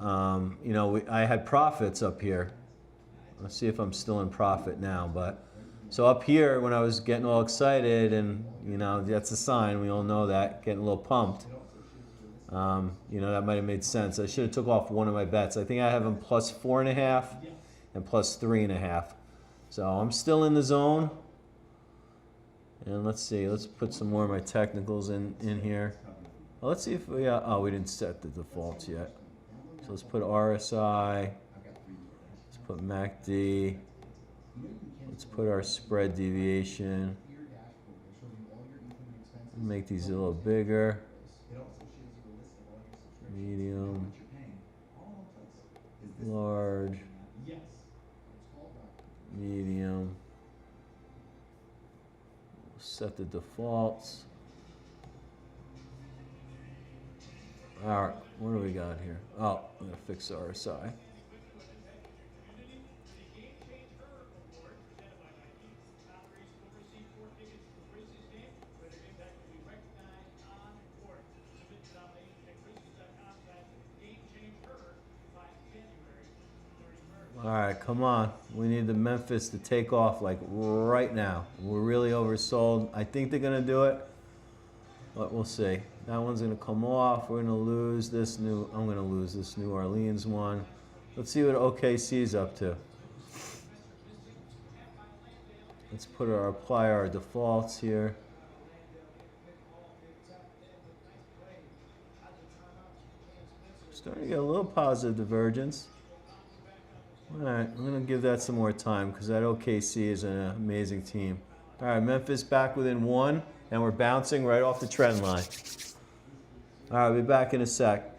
You know, I had profits up here Let's see if I'm still in profit now. But so up here, when I was getting all excited, and you know that's a sign. We all know that, getting a little pumped. You know, that might have made sense. I should have took off one of my bets. I think I have him plus 4.5 and plus 3.5. So I'm still in the zone. And let's see. Let's put some more of my technicals in here. Well, let's see if we. Oh, we didn't set the defaults yet. So let's put RSI. Let's put MACD. Let's put our spread deviation. Make these a little bigger. Medium. Large. Medium. Set the defaults. All right, what do we got here? Oh, I'm gonna fix RSI. All right, come on. We need the Memphis to take off like right now. We're really oversold. I think they're gonna do it, but we'll see. That one's gonna come off. We're gonna lose this new. I'm gonna lose this New Orleans one. Let's see what OKC is up to. Let's apply our defaults here. Starting to get a little positive divergence. All right, I'm going to give that some more time because that OKC is an amazing team. All right, Memphis back within 1, and we're bouncing right off the trend line. All right, I'll be back in a sec.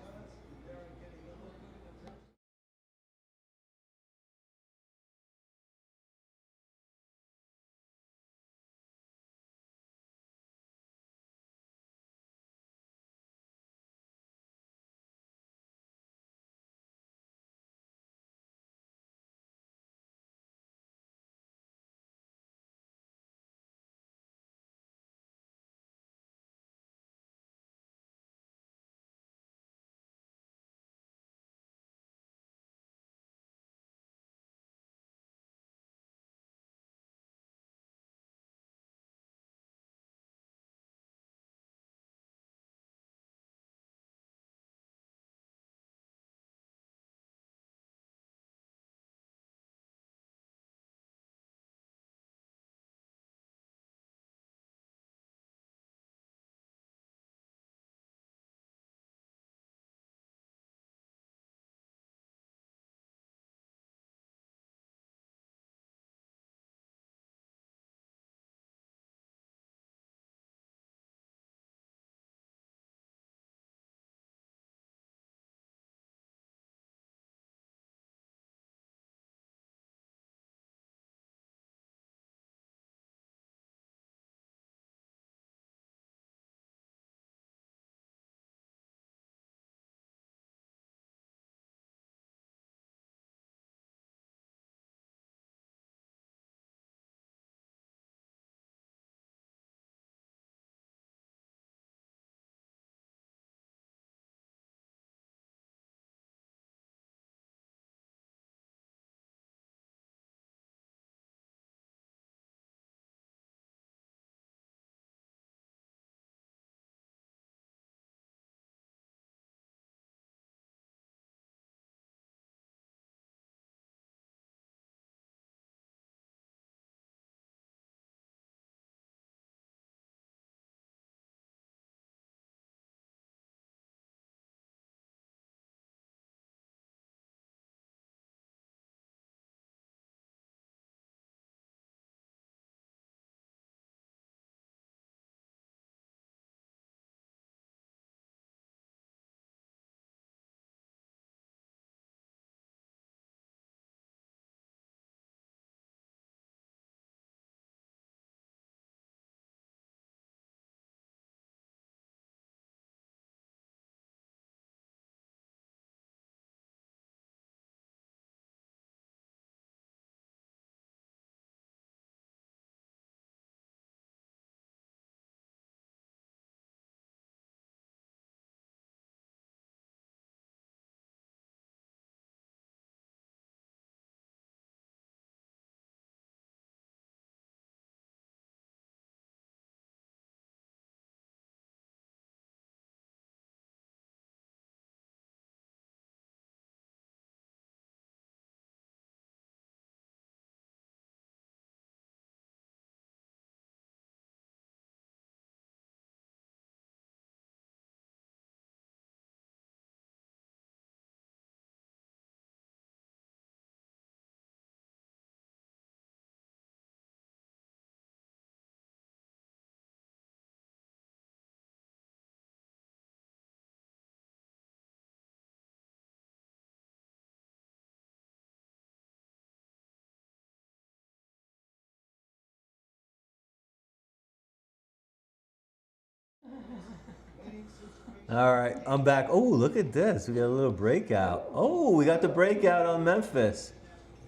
All right, I'm back. Oh, look at this. We got a little breakout. Oh, we got the breakout on Memphis.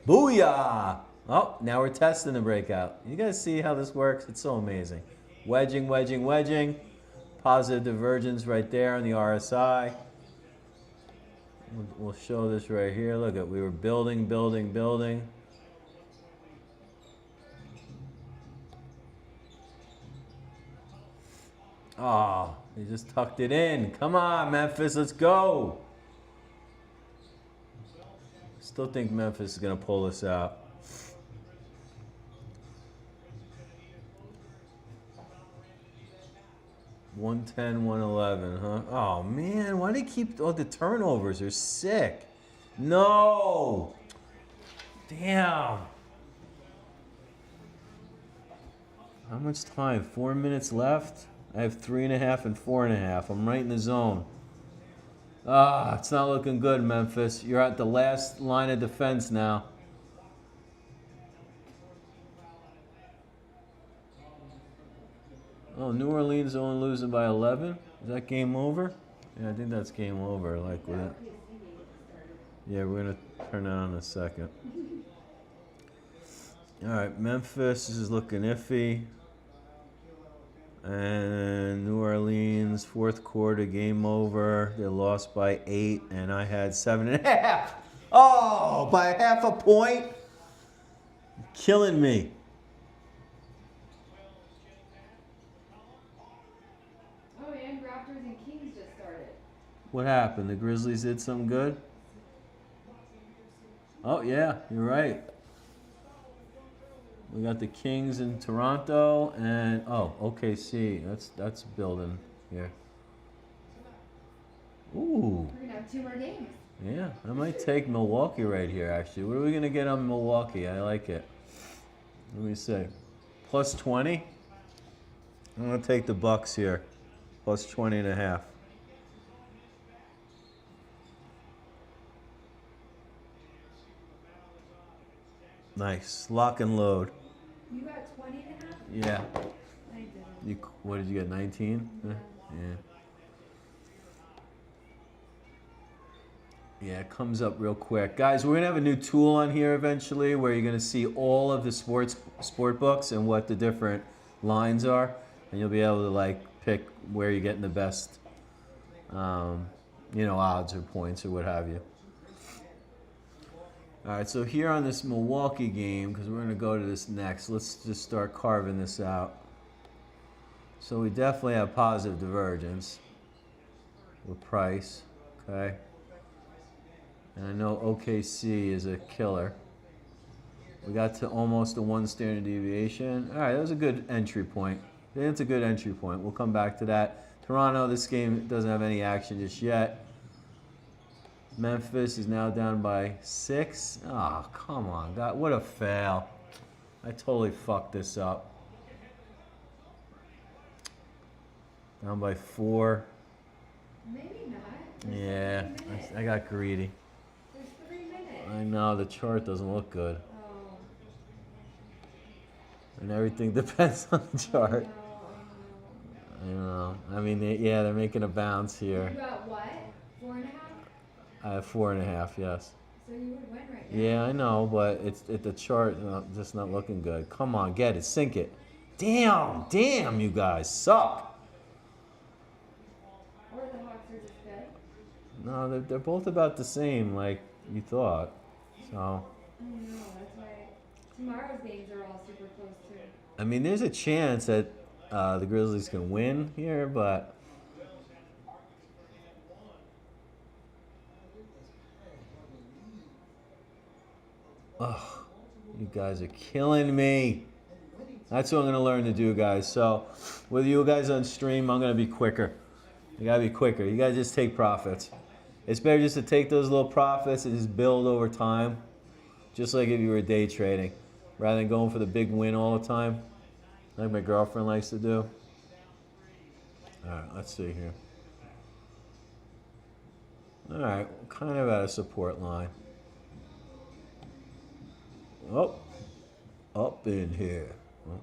Booyah! Oh, now we're testing the breakout. You guys see how this works? It's so amazing. Wedging, wedging, wedging. Positive divergence right there on the RSI. We'll show this right here. Look at, we were building, building, building. Oh, he just tucked it in. Come on, Memphis, let's go. Still think Memphis is going to pull this out. $110, $111, huh? Oh, man, why do they keep all the turnovers? They're sick. No. Damn. How much time? 4 minutes left? I have 3.5 and 4.5. I'm right in the zone. Ah, it's not looking good, Memphis. You're at the last line of defense now. Oh, New Orleans only losing by 11? Is that game over? Yeah, I think that's game over. Like with it. Yeah, we're gonna turn that on in a second. All right, Memphis is looking iffy. And New Orleans, fourth quarter, game over. They lost by 8, and I had 7.5. Oh, by half a point? Killing me. Oh, and Raptors and Kings just started. What happened? The Grizzlies did something good? Oh, yeah, you're right. We got the Kings in Toronto, and oh, OKC. That's building here. Ooh. We're gonna have 2 more games. Yeah, I might take Milwaukee right here. Actually, what are we gonna get on Milwaukee? I like it. Let me see. Plus 20. I'm gonna take the Bucks here. Plus 20.5. Nice. Lock and load. You got 20.5? Yeah. I didn't. What did you get? 19? Yeah. Yeah, it comes up real quick. Guys, we're going to have a new tool on here eventually where you're going to see all of the sport books and what the different lines are. And you'll be able to like pick where you're getting the best, odds or points or what have you. All right, so here on this Milwaukee game, because we're going to go to this next, let's just start carving this out. So we definitely have positive divergence with price, okay? And I know OKC is a killer. We got to almost a 1 standard deviation. All right, that was a good entry point. I think it's a good entry point. We'll come back to that. Toronto, this game doesn't have any action just yet. Memphis is now down by 6. Oh, come on. God, what a fail. I totally fucked this up. Down by 4. Maybe not. Yeah, I got greedy. There's 3 minutes. I know, the chart doesn't look good. Oh. And everything depends on the chart. I know. I know. I mean, they're making a bounce here. You got what? 4.5? I have 4.5, yes. So you would win right now. Yeah, I know, but the chart just not looking good. Come on, get it, sink it. Damn, you guys suck. Or the Hawks are just good. No, they're both about the same, like you thought. So. I know, that's why tomorrow's games are all super close too. I mean, there's a chance that the Grizzlies can win here, but. Oh, you guys are killing me. That's what I'm going to learn to do, guys. So, with you guys on stream, I'm going to be quicker. You got to be quicker. You got to just take profits. It's better just to take those little profits and just build over time. Just like if you were day trading. Rather than going for the big win all the time. Like my girlfriend likes to do. Alright, let's see here. Alright, kind of at a support line. Oh, up in here. Oh.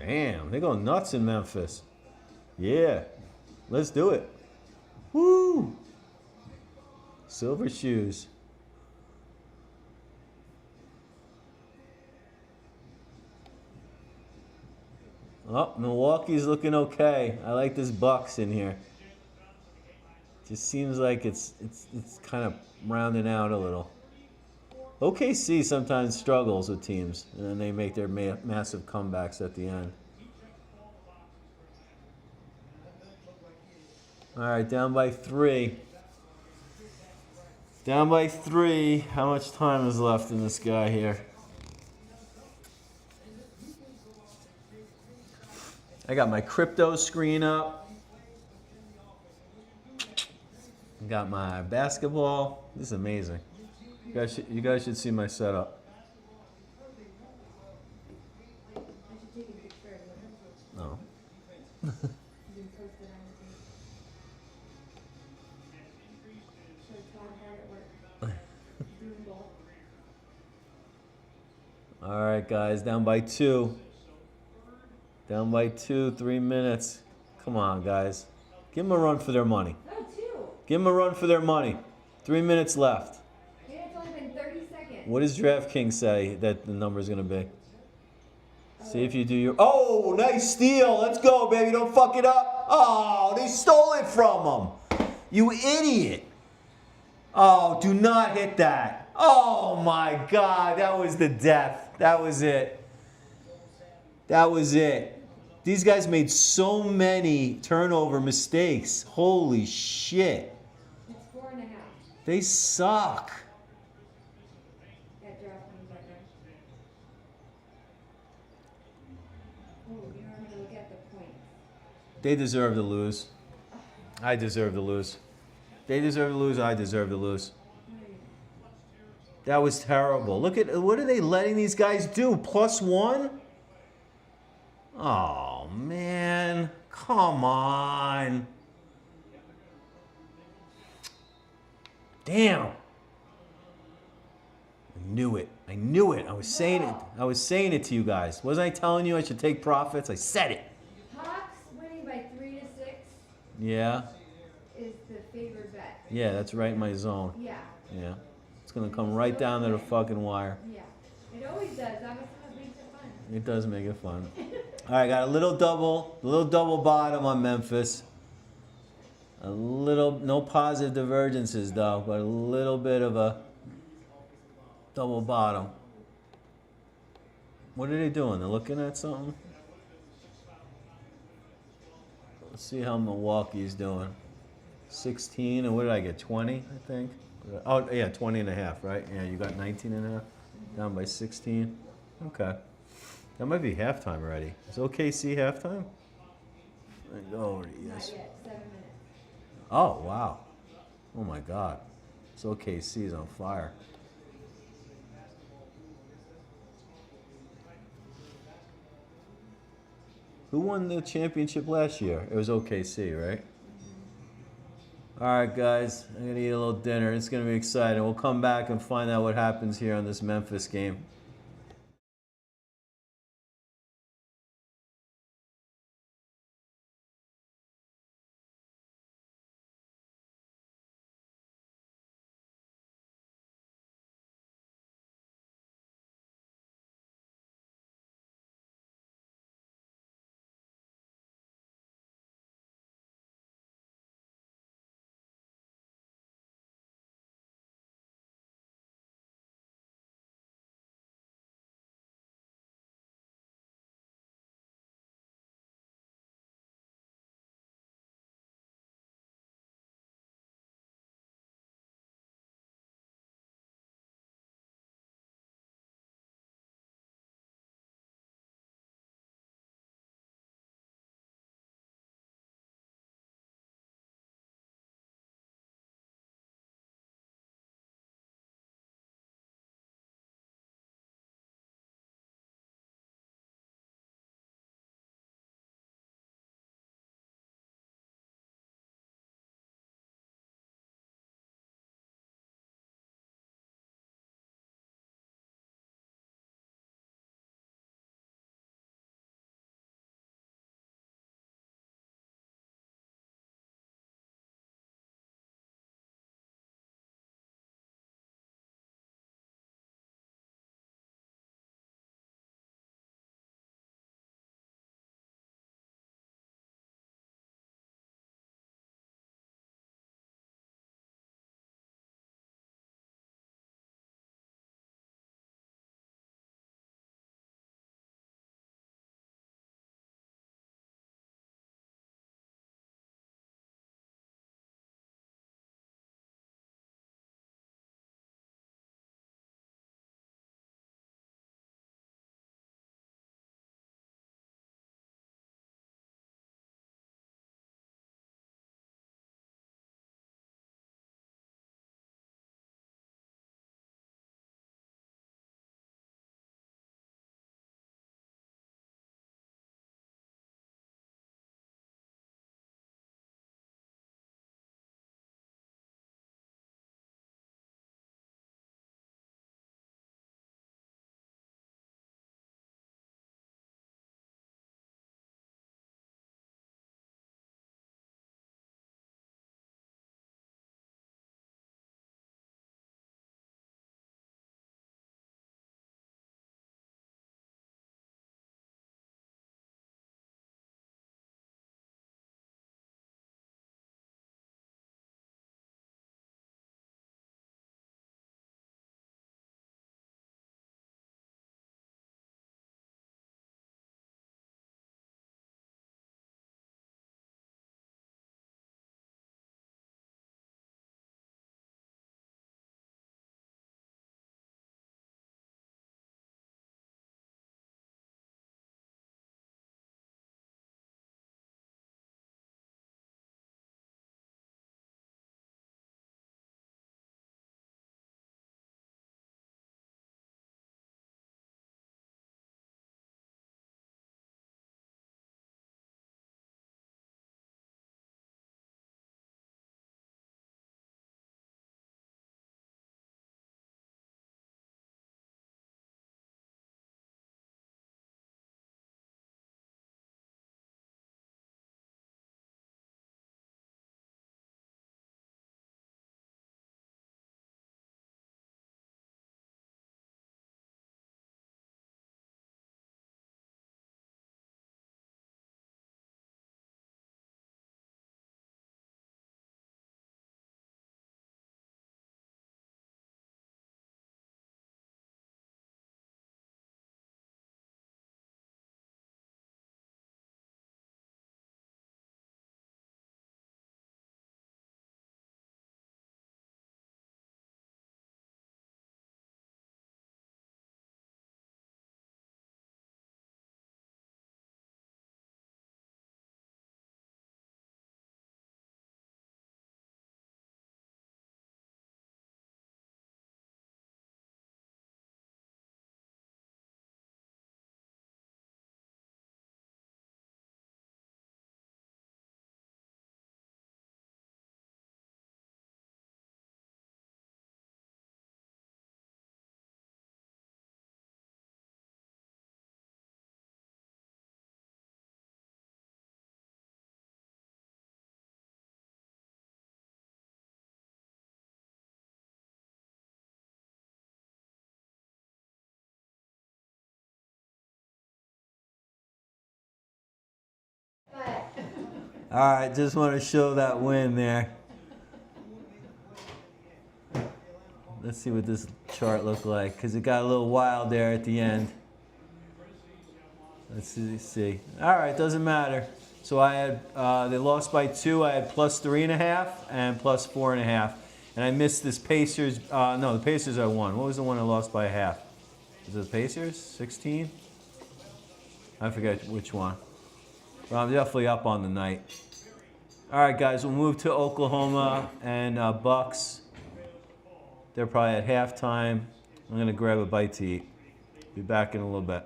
Damn, they go nuts in Memphis. Yeah, let's do it. Woo! Silver shoes. Oh, Milwaukee's looking okay. I like this Bucks in here. Just seems like it's kind of rounding out a little. OKC sometimes struggles with teams, and then they make their massive comebacks at the end. All right, down by 3. Down by 3. How much time is left in this guy here? I got my crypto screen up. Got my basketball. This is amazing. You guys should see my setup. I should take a picture of it. No. You can post it on the page. Show Todd hard at work. Doing both. All right, guys, down by 2. Down by 2, 3 minutes. Come on, guys. Give them a run for their money. Oh, 2. Give them a run for their money. 3 minutes left. Yeah, it's only been 30 seconds. What does DraftKings say that the number is going to be? See if you do your... Oh, nice steal. Let's go, baby. Don't fuck it up. Oh, they stole it from him. You idiot. Oh, do not hit that. Oh, my God. That was the death. That was it. That was it. These guys made so many turnover mistakes. Holy shit. It's 4.5. They suck. At DraftKings right now. Oh, you don't want me to look at the points. They deserve to lose. I deserve to lose. They deserve to lose. I deserve to lose. That was terrible. Look at, what are they letting these guys do? +1? Oh, man. Come on. Damn. I knew it. I knew it. I was saying it. I was saying it to you guys. Wasn't I telling you I should take profits? I said it. Hawks winning by 3 to 6 Yeah. is the favored bet. Yeah, that's right in my zone. Yeah. Yeah. It's going to come right down to the fucking wire. Yeah. It always does. That's what makes it fun. It does make it fun. All right, got a little double bottom on Memphis. A little, no positive divergences though, but a little bit of a double bottom. What are they doing? They're looking at something? Let's see how Milwaukee's doing. 16, and what did I get? 20, I think? Oh, yeah, 20 and a half, right? Yeah, you got 19 and a half, down by 16. Okay. That might be halftime already. Is OKC halftime? I go over to Not yes. yet. 7 minutes. Oh, wow. Oh, my God. This OKC is on fire. Who won the championship last year? It was OKC, right? All right, guys. I'm going to eat a little dinner. It's going to be exciting. We'll come back and find out what happens here on this Memphis game. All right, just want to show that win there. Let's see what this chart looked like, because it got a little wild there at the end. Let's see. All right, doesn't matter. So I had, they lost by 2. I had plus 3.5 and plus 4.5. And I missed this Pacers, no, the Pacers I won. What was the one I lost by 1/2? Was it the Pacers? 16? I forget which one. But I'm definitely up on the night. All right, guys, we'll move to Oklahoma and Bucks. They're probably at halftime. I'm going to grab a bite to eat. Be back in a little bit.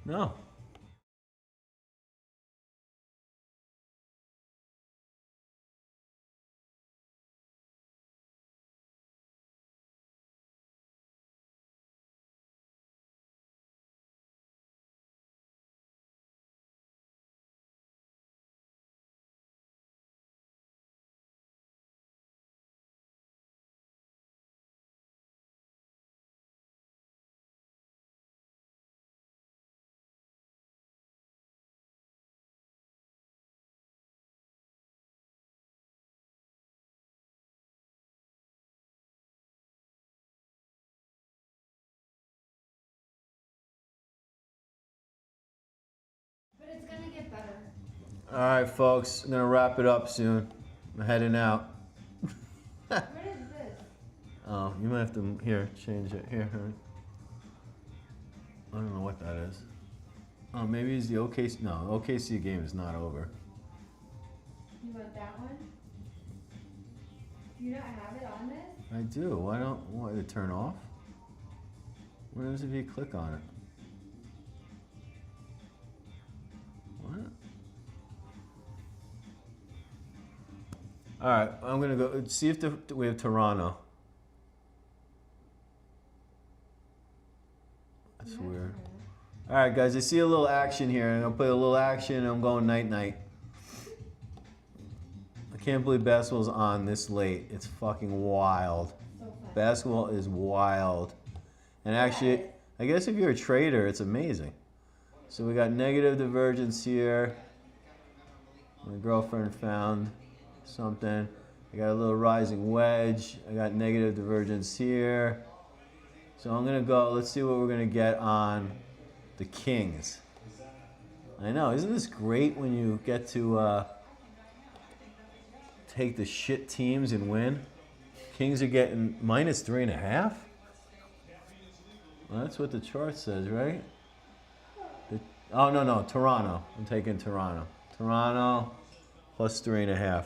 No. But it's gonna get better. All right, folks. I'm gonna wrap it up soon. I'm heading out. What is this? Oh, you might have to change it here. I don't know what that is. Oh, maybe it's the OKC. No, OKC game is not over. You want that one? Do you not have it on this? I do. Why did it turn off? What happens if you click on it? What? All right, I'm gonna go see if we have Toronto. That's weird. All right, guys, I see a little action here. I'm gonna play a little action, and I'm going night-night. I can't believe basketball's on this late. It's fucking wild. So fun. Basketball is wild. And actually, I guess if you're a trader, it's amazing. So we got negative divergence here. My girlfriend found something. I got a little rising wedge. I got negative divergence here. So I'm gonna go, let's see what we're gonna get on the Kings. I know, isn't this great when you get to take the shit teams and win? Kings are getting -3.5? Well, that's what the chart says, right? Oh, no, Toronto. I'm taking Toronto. Toronto +3.5.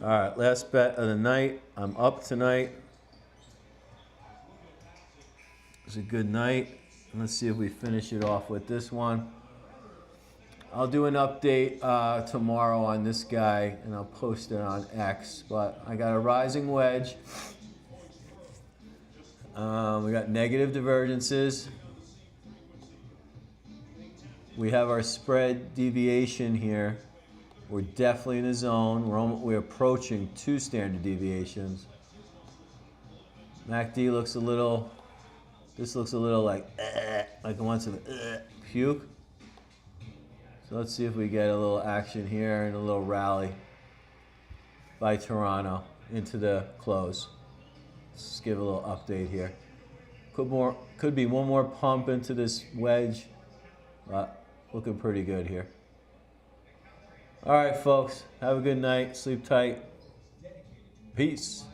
All right, last bet of the night. I'm up tonight. It's a good night. Let's see if we finish it off with this one. I'll do an update tomorrow on this guy, and I'll post it on X. But I got a rising wedge. We got negative divergences. We have our spread deviation here. We're definitely in the zone. We're approaching 2 standard deviations. MACD looks a little. This looks a little like it wants to puke. So let's see if we get a little action here and a little rally by Toronto into the close. Let's give a little update here. Could be one more pump into this wedge, but looking pretty good here. All right, folks. Have a good night. Sleep tight. Peace.